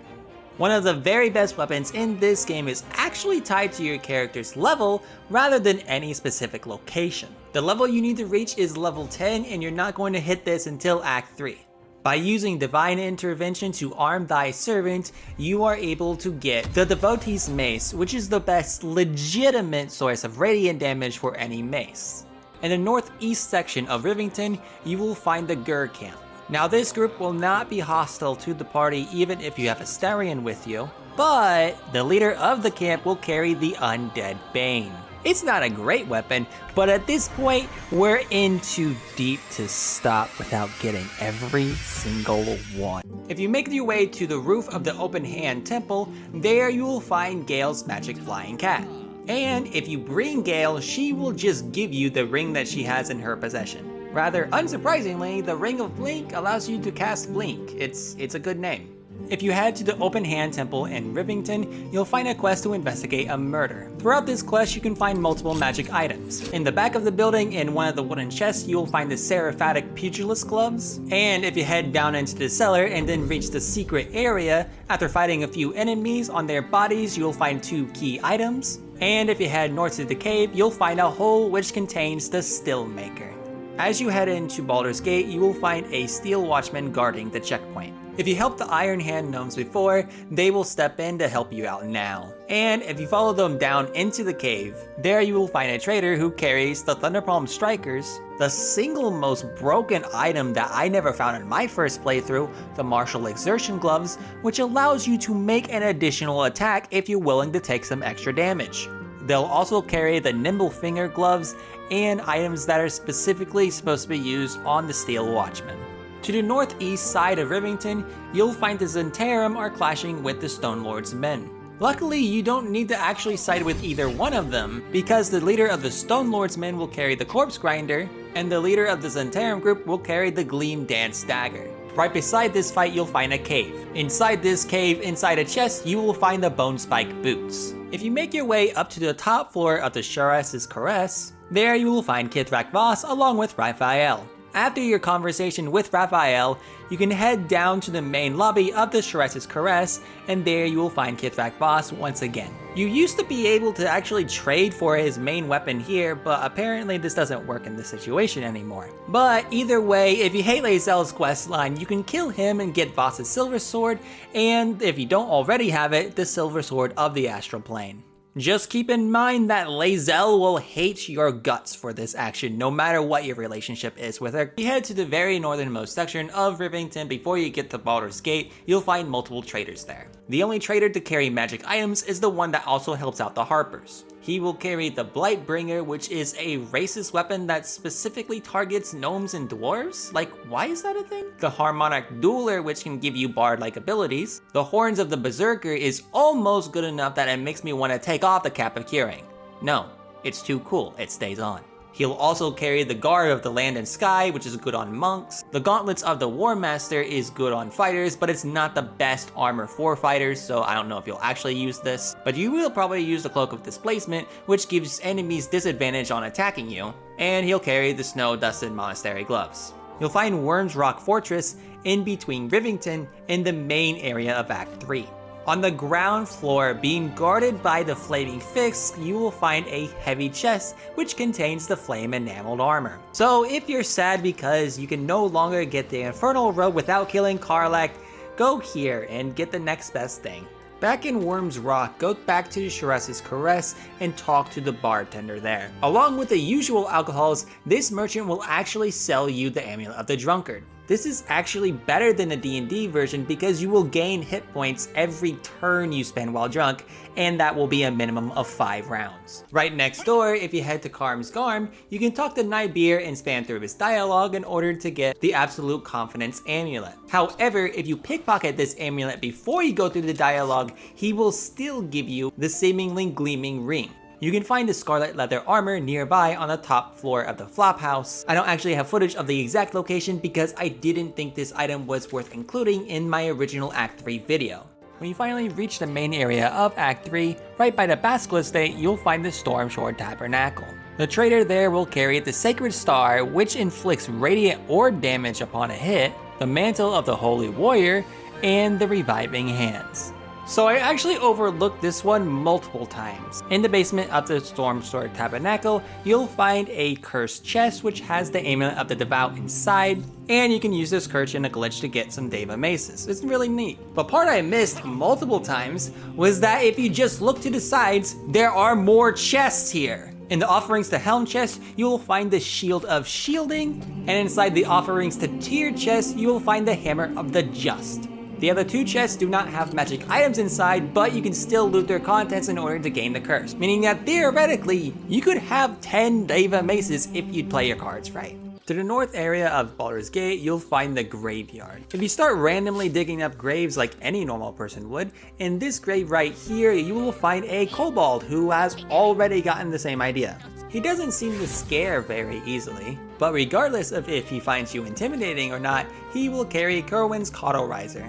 One of the very best weapons in this game is actually tied to your character's level rather than any specific location. The level you need to reach is level 10 and you're not going to hit this until Act 3. By using Divine Intervention to arm thy servant, you are able to get the Devotee's Mace, which is the best legitimate source of radiant damage for any mace. In the northeast section of Rivington, you will find the Gur Camp. Now this group will not be hostile to the party even if you have a Astarion with you, but the leader of the camp will carry the Undead Bane. It's not a great weapon, but at this point, we're in too deep to stop without getting every single one. If you make your way to the roof of the Open Hand Temple, there you will find Gale's magic flying cat. And if you bring Gale, she will just give you the ring that she has in her possession. Rather unsurprisingly, the Ring of Blink allows you to cast Blink. It's a good name. If you head to the Open Hand Temple in Rivington, you'll find a quest to investigate a murder. Throughout this quest, you can find multiple magic items. In the back of the building, in one of the wooden chests, you will find the Seraphatic Pugilist Gloves. And if you head down into the cellar and then reach the secret area, after fighting a few enemies on their bodies, you'll find 2 key items. And if you head north to the cave, you'll find a hole which contains the Stillmaker. As you head into Baldur's Gate, you will find a Steel Watchman guarding the checkpoint. If you helped the Iron Hand gnomes before, they will step in to help you out now. And if you follow them down into the cave, there you will find a trader who carries the Thunderpalm Strikers, the single most broken item that I never found in my first playthrough, the Martial Exertion Gloves, which allows you to make an additional attack if you're willing to take some extra damage. They'll also carry the Nimble Finger Gloves and items that are specifically supposed to be used on the Steel Watchman. To the northeast side of Rivington, you'll find the Zentarum are clashing with the Stone Lord's men. Luckily, you don't need to actually side with either one of them, because the leader of the Stone Lord's men will carry the Corpse Grinder, And the leader of the Zentarum group will carry the Gleam Dance Dagger. Right beside this fight, you'll find a cave. Inside this cave, inside a chest, you will find the Bone Spike Boots. If you make your way up to the top floor of the Sharess's Caress, there you will find Kithrak Voss along with Raphael. After your conversation with Raphael, you can head down to the main lobby of the Sharess's Caress, and there you will find Kithrak Voss once again. You used to be able to actually trade for his main weapon here, but apparently this doesn't work in this situation anymore. But either way, if you hate Lae'zel's questline, you can kill him and get Voss's Silver Sword, and if you don't already have it, the Silver Sword of the Astral Plane. Just keep in mind that Lae'zel will hate your guts for this action, no matter what your relationship is with her. You head to the very northernmost section of Rivington. Before you get to Baldur's Gate, you'll find multiple traders there. The only trader to carry magic items is the one that also helps out the Harpers. He will carry the Blightbringer, which is a racist weapon that specifically targets gnomes and dwarves. Like, why is that a thing? The Harmonic Dueler, which can give you bard-like abilities. The Horns of the Berserker is almost good enough that it makes me want to take off the Cap of Curing. No, it's too cool, it stays on. He'll also carry the Guard of the Land and Sky, which is good on monks. The Gauntlets of the War Master is good on fighters, but it's not the best armor for fighters, so I don't know if you'll actually use this. But you will probably use the Cloak of Displacement, which gives enemies disadvantage on attacking you. And he'll carry the Snow-Dusted Monastery Gloves. You'll find Worm's Rock Fortress in between Rivington and the main area of Act 3. On the ground floor, being guarded by the Flaming Fix, you will find a heavy chest which contains the flame enameled armor. So if you're sad because you can no longer get the Infernal Robe without killing Karlach, go here and get the next best thing. Back in Worm's Rock, go back to the Sharess's Caress and talk to the bartender there. Along with the usual alcohols, this merchant will actually sell you the Amulet of the Drunkard. This is actually better than the D&D version because you will gain hit points every turn you spend while drunk, and that will be a minimum of 5 rounds. Right next door, if you head to Karm's Garm, you can talk to Nybeer and span through his dialogue in order to get the Absolute Confidence Amulet. However, if you pickpocket this amulet before you go through the dialogue, he will still give you the seemingly gleaming ring. You can find the Scarlet Leather Armor nearby on the top floor of the Flophouse. I don't actually have footage of the exact location because I didn't think this item was worth including in my original Act 3 video. When you finally reach the main area of Act 3, right by the Basilisk Estate, you'll find the Stormshore Tabernacle. The trader there will carry the Sacred Star, which inflicts radiant or damage upon a hit, the Mantle of the Holy Warrior, and the Reviving Hands. So I actually overlooked this one multiple times. In the basement of the Stormshore Tabernacle, you'll find a cursed chest which has the Amulet of the Devout inside, and you can use this curse in a glitch to get some Deva Maces. It's really neat. But part I missed multiple times was that if you just look to the sides, there are more chests here. In the Offerings to Helm chest, you will find the Shield of Shielding, and inside the Offerings to Tyr chest, you will find the Hammer of the Just. The other 2 chests do not have magic items inside, but you can still loot their contents in order to gain the curse, meaning that theoretically, you could have 10 Deva Maces if you'd play your cards right. To the north area of Baldur's Gate, you'll find the Graveyard. If you start randomly digging up graves like any normal person would, in this grave right here, you will find a kobold who has already gotten the same idea. He doesn't seem to scare very easily, but regardless of if he finds you intimidating or not, he will carry Kerwin's Cauterizer.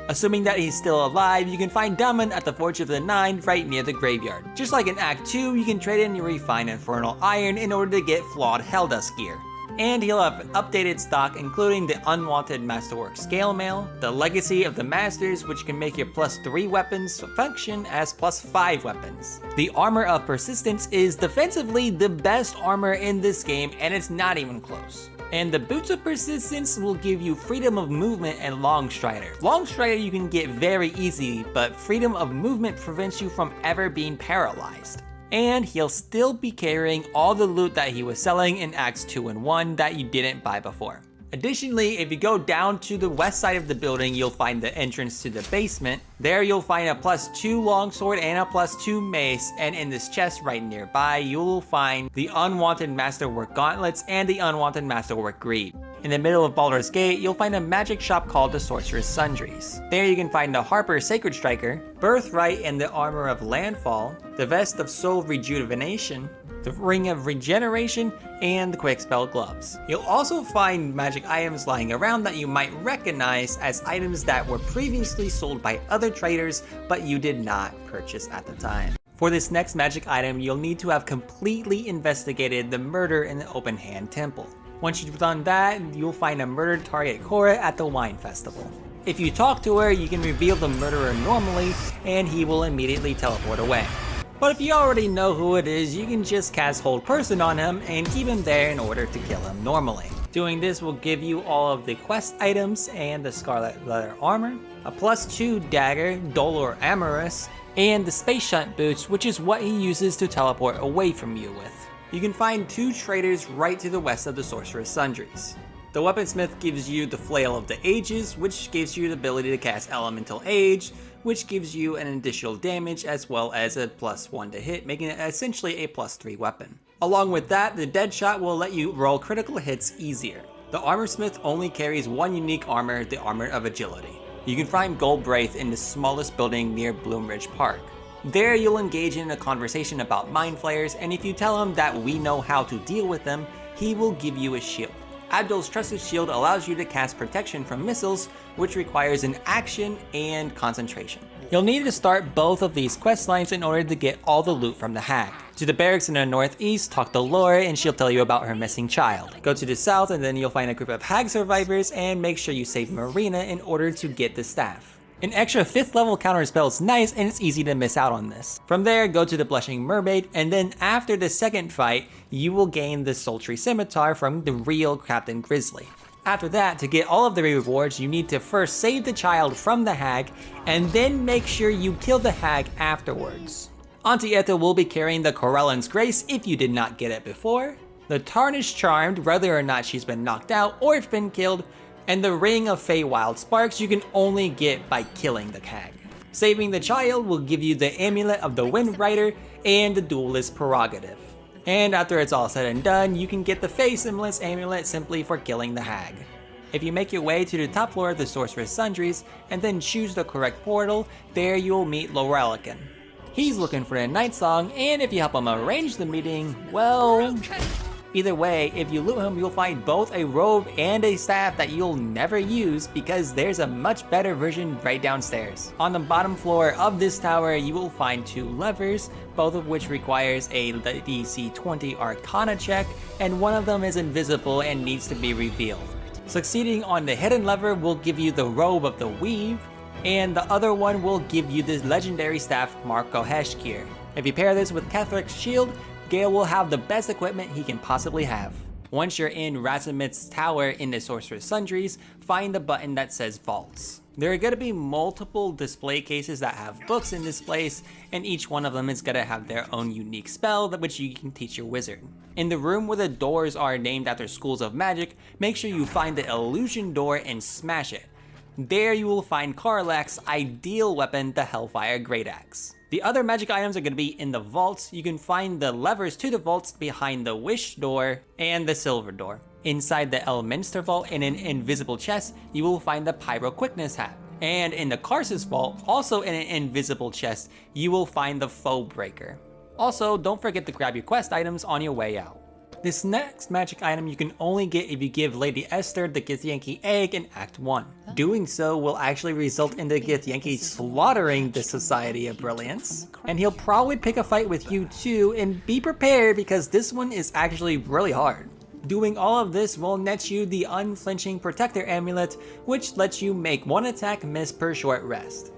Assuming that he's still alive, you can find Daman at the Forge of the Nine right near the graveyard. Just like in Act 2, you can trade in your refined Infernal Iron in order to get flawed Helldust gear. And he'll have an updated stock including the Unwanted Masterwork Scale Mail, the Legacy of the Masters, which can make your +3 weapons function as +5 weapons. The Armor of Persistence is defensively the best armor in this game, and it's not even close. And the Boots of Persistence will give you freedom of movement and Long Strider. Long Strider you can get very easy, but freedom of movement prevents you from ever being paralyzed. And he'll still be carrying all the loot that he was selling in Acts 2 and 1 that you didn't buy before. Additionally, if you go down to the west side of the building, you'll find the entrance to the basement. There you'll find a +2 longsword and a +2 mace, and in this chest right nearby, you'll find the Unwanted Masterwork Gauntlets and the Unwanted Masterwork Greave. In the middle of Baldur's Gate, you'll find a magic shop called the Sorcerer's Sundries. There you can find the Harper Sacred Striker, Birthright and the Armor of Landfall, the Vest of Soul Rejuvenation, the Ring of Regeneration, and the Quick Spell Gloves. You'll also find magic items lying around that you might recognize as items that were previously sold by other traders but you did not purchase at the time. For this next magic item, you'll need to have completely investigated the murder in the Open Hand Temple. Once you've done that, you'll find a murdered target Cora at the Wine Festival. If you talk to her, you can reveal the murderer normally, and he will immediately teleport away. But if you already know who it is, you can just cast Hold Person on him and keep him there in order to kill him normally. Doing this will give you all of the quest items and the Scarlet Leather Armor, a +2 dagger, Dolor Amorous, and the Space Shunt Boots, which is what he uses to teleport away from you with. You can find 2 traders right to the west of the Sorcerer's Sundries. The Weaponsmith gives you the Flail of the Ages, which gives you the ability to cast Elemental Age, which gives you an additional damage as well as a +1 to hit, making it essentially a +3 weapon. Along with that, the Deadshot will let you roll critical hits easier. The Armorsmith only carries one unique armor, the Armor of Agility. You can find Goldbraith in the smallest building near Bloomridge Park. There you'll engage in a conversation about Mind Flayers, and if you tell him that we know how to deal with them, he will give you a shield. Abdul's Trusted Shield allows you to cast protection from missiles, which requires an action and concentration. You'll need to start both of these quest lines in order to get all the loot from the hag. To the barracks in the northeast, talk to Laura and she'll tell you about her missing child. Go to the south and then you'll find a group of hag survivors and make sure you save Marina in order to get the staff. An extra 5th level counterspell is nice and it's easy to miss out on this. From there, go to the Blushing Mermaid, and then after the second fight, you will gain the Sultry Scimitar from the real Captain Grizzly. After that, to get all of the rewards, you need to first save the child from the hag, and then make sure you kill the hag afterwards. Auntie Etta will be carrying the Corellan's Grace if you did not get it before, the Tarnished Charmed whether or not she's been knocked out or if been killed, and the Ring of Feywild Sparks you can only get by killing the hag. Saving the child will give you the Amulet of the Wind Rider and the Duelist Prerogative. And after it's all said and done, you can get the Fey Semblance Amulet simply for killing the hag. If you make your way to the top floor of the Sorcerer's Sundries and then choose the correct portal, there you'll meet Lorelican. He's looking for a Night Song, and if you help him arrange the meeting, well... Either way, if you loot him, you'll find both a robe and a staff that you'll never use because there's a much better version right downstairs. On the bottom floor of this tower, you will find 2 levers, both of which requires a DC 20 Arcana check, and one of them is invisible and needs to be revealed. Succeeding on the hidden lever will give you the Robe of the Weave, and the other one will give you the legendary staff Marco Heshkir. If you pair this with Kethric's shield, Gale will have the best equipment he can possibly have. Once you're in Razumith's tower in the Sorcerer's Sundries, find the button that says Vaults. There are going to be multiple display cases that have books in this place, and each one of them is going to have their own unique spell which you can teach your wizard. In the room where the doors are named after schools of magic, make sure you find the Illusion Door and smash it. There you will find Karlach's ideal weapon, the Hellfire Great Axe. The other magic items are going to be in the vaults. You can find the levers to the vaults behind the Wish Door and the Silver Door. Inside the Elminster Vault in an invisible chest, you will find the Pyro Quickness Hat. And in the Karsus Vault, also in an invisible chest, you will find the Foe Breaker. Also, don't forget to grab your quest items on your way out. This next magic item you can only get if you give Lady Esther the Githyanki egg in Act 1. Doing so will actually result in the Githyanki slaughtering the Society of Brilliance. And he'll probably pick a fight with you too, and be prepared because this one is actually really hard. Doing all of this will net you the Unflinching Protector Amulet, which lets you make 1 attack miss per short rest.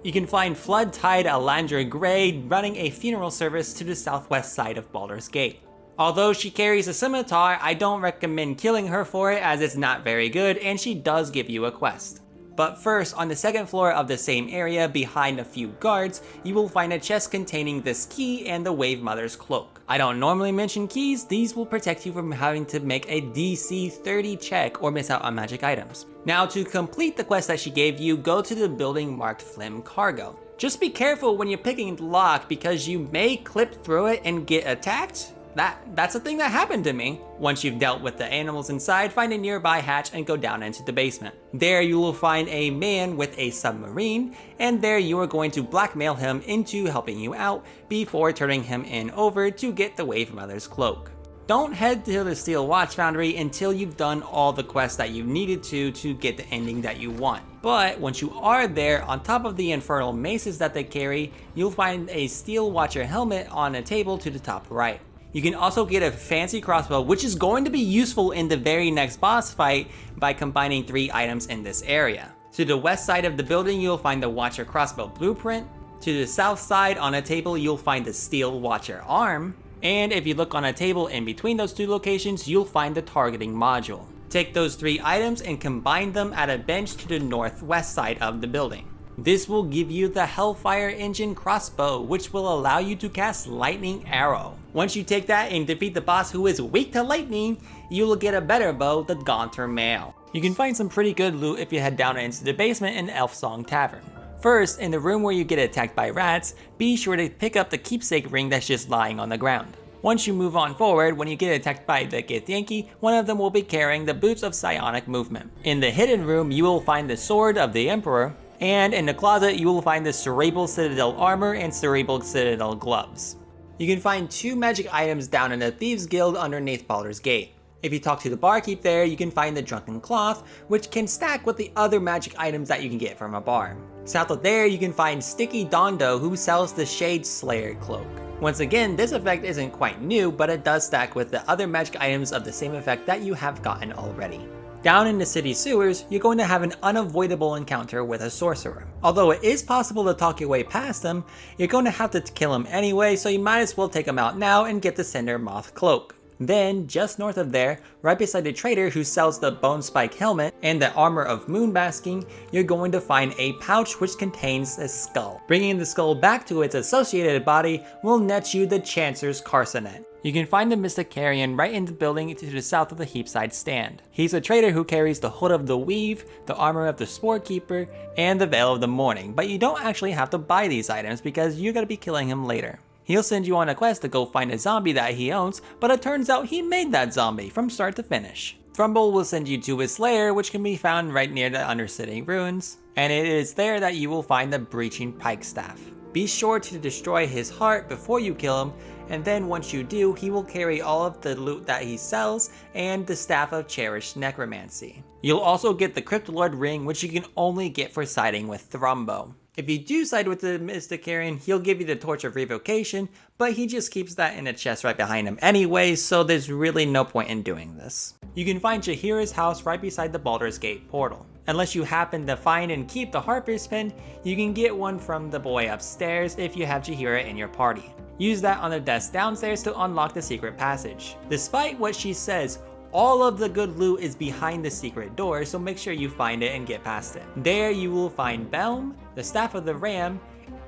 You can find Flood Tide Alandra Grey running a funeral service to the southwest side of Baldur's Gate. Although she carries a scimitar, I don't recommend killing her for it as it's not very good and she does give you a quest. But first, on the second floor of the same area behind a few guards, you will find a chest containing this key and the Wave Mother's cloak. I don't normally mention keys, these will protect you from having to make a DC 30 check or miss out on magic items. Now to complete the quest that she gave you, go to the building marked Flim Cargo. Just be careful when you're picking the lock because you may clip through it and get attacked. That's a thing that happened to me. Once you've dealt with the animals inside, find a nearby hatch and go down into the basement. There you will find a man with a submarine, and there you are going to blackmail him into helping you out before turning him in over to get the Wave Mother's cloak. Don't head to the Steel Watch Foundry until you've done all the quests that you needed to get the ending that you want. But once you are there, on top of the infernal maces that they carry, you'll find a Steel Watcher helmet on a table to the top right. You can also get a fancy crossbow, which is going to be useful in the very next boss fight by combining 3 items in this area. To the west side of the building, you'll find the Watcher crossbow blueprint. To the south side on a table, you'll find the Steel Watcher arm. And if you look on a table in between those 2 locations, you'll find the targeting module. Take those 3 items and combine them at a bench to the northwest side of the building. This will give you the Hellfire Engine crossbow, which will allow you to cast Lightning Arrow. Once you take that and defeat the boss who is weak to lightning, you will get a better bow, the Gaunter Mail. You can find some pretty good loot if you head down into the basement in Elf Song Tavern. First, in the room where you get attacked by rats, be sure to pick up the keepsake ring that's just lying on the ground. Once you move on forward, when you get attacked by the Githyanki, one of them will be carrying the Boots of Psionic Movement. In the hidden room, you will find the Sword of the Emperor, and in the closet, you will find the Cerebral Citadel Armor and Cerebral Citadel Gloves. You can find 2 magic items down in the Thieves Guild underneath Baldur's Gate. If you talk to the barkeep there, you can find the Drunken Cloth, which can stack with the other magic items that you can get from a bar. South of there, you can find Sticky Dondo, who sells the Shade Slayer cloak. Once again, this effect isn't quite new, but it does stack with the other magic items of the same effect that you have gotten already. Down in the city sewers, you're going to have an unavoidable encounter with a sorcerer. Although it is possible to talk your way past him, you're going to have to kill him anyway, so you might as well take him out now and get the Cinder Moth cloak. Then, just north of there, right beside the trader who sells the Bone Spike helmet and the armor of Moonbasking, you're going to find a pouch which contains a skull. Bringing the skull back to its associated body will net you the Chancer's Carcanet. You can find the Mystic Carrion right in the building to the south of the Heapside stand. He's a trader who carries the Hood of the Weave, the armor of the Spore Keeper, and the Veil of the Morning, but you don't actually have to buy these items because you're going to be killing him later. He'll send you on a quest to go find a zombie that he owns, but it turns out he made that zombie from start to finish. Thrumble will send you to his lair, which can be found right near the Undercity ruins, and it is there that you will find the Breaching Pike Staff. Be sure to destroy his heart before you kill him, and then once you do, he will carry all of the loot that he sells and the Staff of Cherished Necromancy. You'll also get the Cryptolord ring, which you can only get for siding with Thrumbo. If you do side with the Mystic Carrion, he'll give you the Torch of Revocation, but he just keeps that in a chest right behind him anyway, so there's really no point in doing this. You can find Jaheira's house right beside the Baldur's Gate portal. Unless you happen to find and keep the Harper's Pen, you can get one from the boy upstairs if you have Jaheira in your party. Use that on the desk downstairs to unlock the secret passage. Despite what she says, all of the good loot is behind the secret door, so make sure you find it and get past it. There you will find Belm, the Staff of the Ram,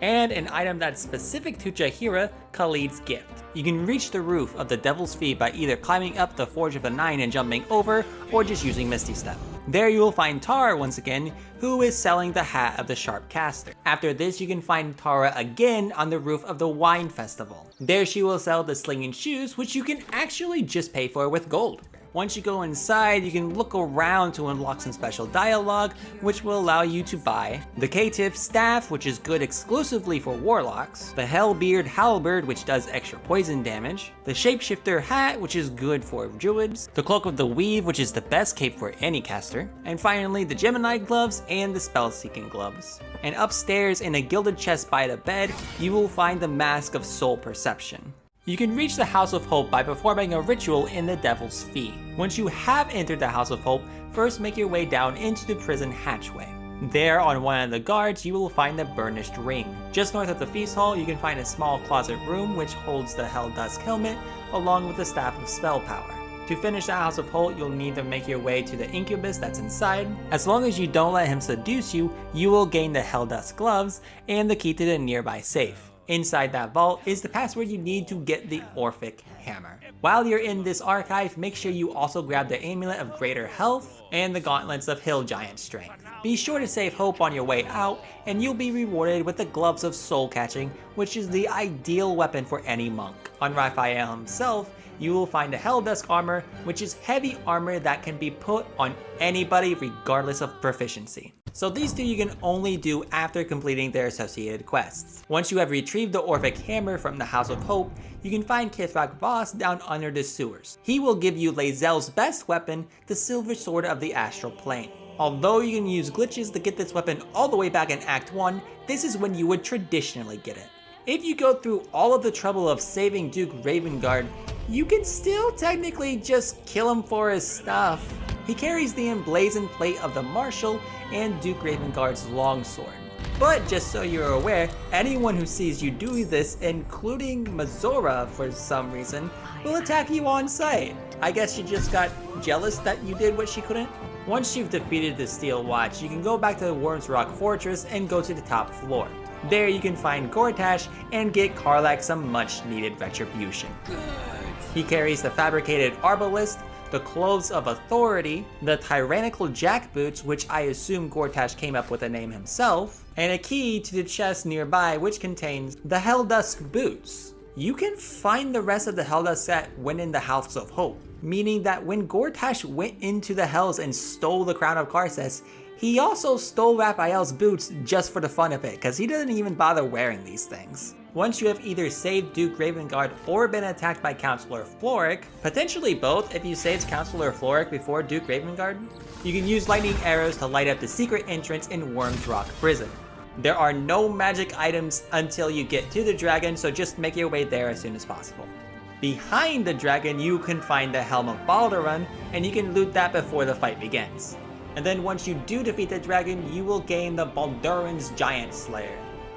and an item that's specific to Jaheira, Khalid's Gift. You can reach the roof of the Devil's Feet by either climbing up the Forge of the Nine and jumping over, or just using Misty Step. There you will find Tara once again, who is selling the Hat of the Sharp Caster. After this, you can find Tara again on the roof of the Wine Festival. There she will sell the Slinging Shoes, which you can actually just pay for with gold. Once you go inside, you can look around to unlock some special dialogue, which will allow you to buy the K-Tip Staff, which is good exclusively for warlocks, the Hellbeard Halberd, which does extra poison damage, the Shapeshifter Hat, which is good for druids, the Cloak of the Weave, which is the best cape for any caster, and finally the Gemini Gloves and the Spell-Seeking Gloves. And upstairs in a gilded chest by the bed, you will find the Mask of Soul Perception. You can reach the House of Hope by performing a ritual in the Devil's Fee. Once you have entered the House of Hope, first make your way down into the prison hatchway. There, on one of the guards, you will find the Burnished Ring. Just north of the Feast Hall, you can find a small closet room which holds the Hell Dusk Helmet, along with the Staff of Spell Power. To finish the House of Holt, you'll need to make your way to the Incubus that's inside. As long as you don't let him seduce you, you will gain the Hell Dusk Gloves and the key to the nearby safe. Inside that vault is the password you need to get the Orphic Hammer. While you're in this archive, make sure you also grab the Amulet of Greater Health and the Gauntlets of Hill Giant Strength. Be sure to save hope on your way out, and you'll be rewarded with the Gloves of Soul Catching, which is the ideal weapon for any monk. On Raphael himself, you will find a Helldusk armor, which is heavy armor that can be put on anybody regardless of proficiency. So these two you can only do after completing their associated quests. Once you have retrieved the Orphic Hammer from the House of Hope, you can find Kithrak Voss down under the sewers. He will give you Lae'zel's best weapon, the Silver Sword of the Astral Plane. Although you can use glitches to get this weapon all the way back in Act 1, this is when you would traditionally get it. If you go through all of the trouble of saving Duke Ravengard, you can still technically just kill him for his stuff. He carries the emblazoned plate of the Marshal and Duke Ravengard's longsword. But just so you're aware, anyone who sees you doing this, including Mazora for some reason, will attack you on sight. I guess she just got jealous that you did what she couldn't? Once you've defeated the Steel Watch, you can go back to the Worm's Rock Fortress and go to the top floor. There you can find Gortash and get Karlach some much needed retribution. He carries the fabricated Arbalist, the Clothes of Authority, the Tyrannical Jackboots, which I assume Gortash came up with the name himself, and a key to the chest nearby which contains the Helldusk Boots. You can find the rest of the Helldusk set when in the House of Hope, meaning that when Gortash went into the Hells and stole the Crown of Karsus, he also stole Raphael's boots just for the fun of it, because he doesn't even bother wearing these things. Once you have either saved Duke Ravengard or been attacked by Counselor Floric, potentially both if you saved Counselor Floric before Duke Ravengard, you can use lightning arrows to light up the secret entrance in Worm's Rock Prison. There are no magic items until you get to the dragon, so just make your way there as soon as possible. Behind the dragon, you can find the Helm of Baldur, and you can loot that before the fight begins. And then once you do defeat the dragon, you will gain the Balduran's Giant Slayer.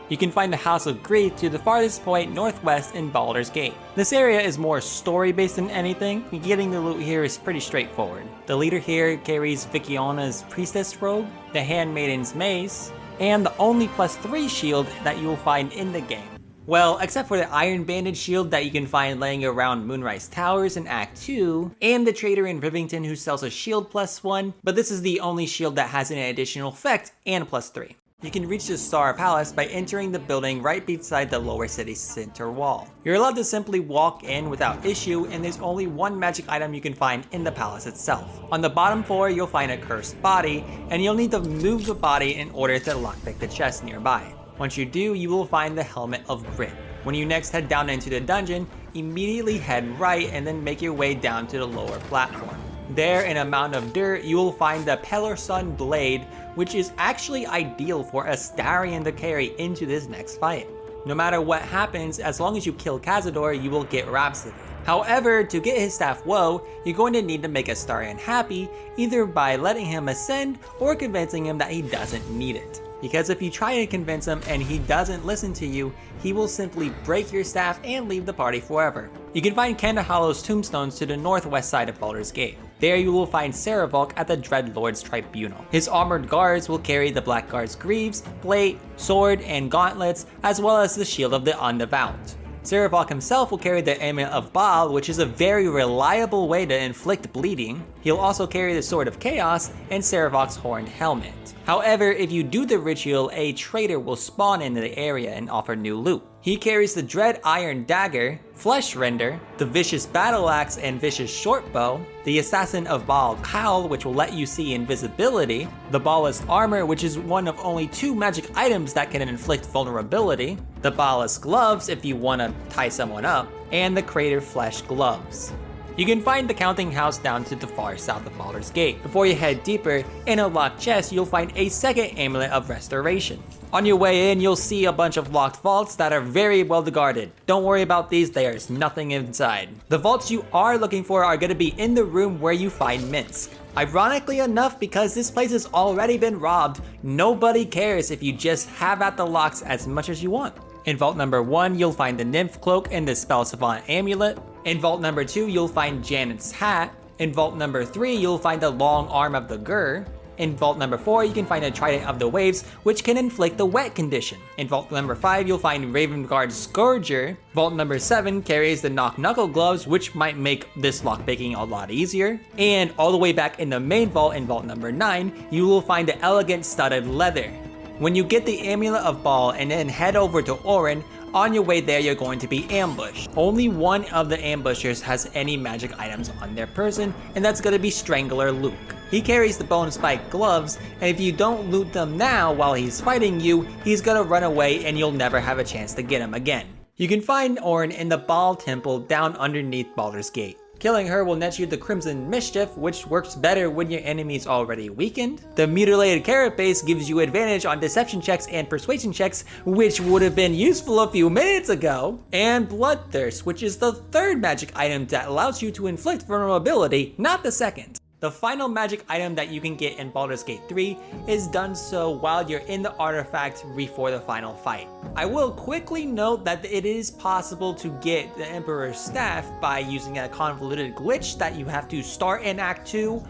You can find the House of Grief to the farthest point northwest in Baldur's Gate. This area is more story based than anything. Getting the loot here is pretty straightforward. The leader here carries Viciona's Priestess Robe, the Handmaiden's Mace, and the only +3 shield that you will find in the game. Well, except for the Iron Banded shield that you can find laying around Moonrise Towers in Act 2, and the trader in Rivington who sells a shield +1, but this is the only shield that has an additional effect and +3. You can reach the Star Palace by entering the building right beside the lower city center wall. You're allowed to simply walk in without issue, and there's only one magic item you can find in the palace itself. On the bottom floor, you'll find a cursed body, and you'll need to move the body in order to lockpick the chest nearby. Once you do, you will find the Helmet of Grit. When you next head down into the dungeon, immediately head right and then make your way down to the lower platform. There, in a mound of dirt, you will find the Pelarson Blade, which is actually ideal for Astarion to carry into this next fight. No matter what happens, as long as you kill Cazador, you will get Rhapsody. However, to get his staff Woe, you're going to need to make Astarion happy, either by letting him ascend or convincing him that he doesn't need it. Because if you try to convince him and he doesn't listen to you, he will simply break your staff and leave the party forever. You can find Kandahalo's tombstones to the northwest side of Baldur's Gate. There you will find Saravolk at the Dreadlord's Tribunal. His armored guards will carry the Blackguard's greaves, plate, sword, and gauntlets, as well as the shield of the Undevout. Saravolk himself will carry the Amulet of Baal, which is a very reliable way to inflict bleeding. He'll also carry the Sword of Chaos and Saravolk's Horned Helmet. However, if you do the ritual, a traitor will spawn into the area and offer new loot. He carries the Dread Iron Dagger, Flesh Render, the Vicious Battle Axe and Vicious Shortbow, the Assassin of Baal Cowl, which will let you see invisibility, the Baalist Armor, which is one of only 2 magic items that can inflict vulnerability, the Baalist Gloves if you want to tie someone up, and the Crater Flesh Gloves. You can find the counting house down to the far south of Baldur's Gate. Before you head deeper, in a locked chest, you'll find a second Amulet of Restoration. On your way in, you'll see a bunch of locked vaults that are very well guarded. Don't worry about these, there's nothing inside. The vaults you are looking for are going to be in the room where you find Minsk. Ironically enough, because this place has already been robbed, nobody cares if you just have at the locks as much as you want. In vault number 1, you'll find the Nymph Cloak and the Spell Savant Amulet. In vault number 2, you'll find Janet's Hat. In vault number 3, you'll find the Long Arm of the Gur. In vault number 4, you can find a Trident of the Waves, which can inflict the wet condition. In vault number 5, you'll find Ravenguard's Scourger. Vault number 7 carries the Knock Knuckle Gloves, which might make this lockpicking a lot easier. And all the way back in the main vault, in vault number 9, you will find the Elegant Studded Leather. When you get the Amulet of Ball and then head over to Orin, on your way there you're going to be ambushed. Only one of the ambushers has any magic items on their person, and that's going to be Strangler Luke. He carries the Bone Spike gloves, and if you don't loot them now while he's fighting you, he's going to run away and you'll never have a chance to get him again. You can find Orin in the Baal Temple down underneath Baldur's Gate. Killing her will net you the Crimson Mischief, which works better when your enemy's already weakened. The Mutilated Carapace gives you advantage on deception checks and persuasion checks, which would have been useful a few minutes ago. And Bloodthirst, which is the third magic item that allows you to inflict vulnerability, not the second. The final magic item that you can get in Baldur's Gate 3 is done so while you're in the artifact before the final fight. I will quickly note that it is possible to get the Emperor's Staff by using a convoluted glitch that you have to start in Act 2.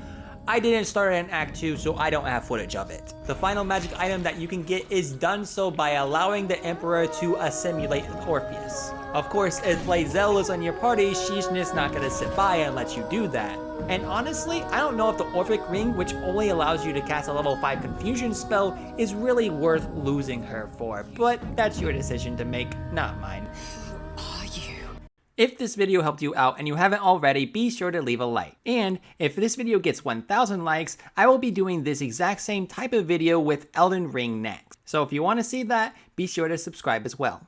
I didn't start in Act 2, so I don't have footage of it. The final magic item that you can get is done so by allowing the Emperor to assimilate Orpheus. Of course, if Lae'zel is on your party, she's just not gonna sit by and let you do that. And honestly, I don't know if the Orphic Ring, which only allows you to cast a level 5 Confusion spell, is really worth losing her for, but that's your decision to make, not mine. Are you? If this video helped you out and you haven't already, be sure to leave a like. And if this video gets 1,000 likes, I will be doing this exact same type of video with Elden Ring next. So if you want to see that, be sure to subscribe as well.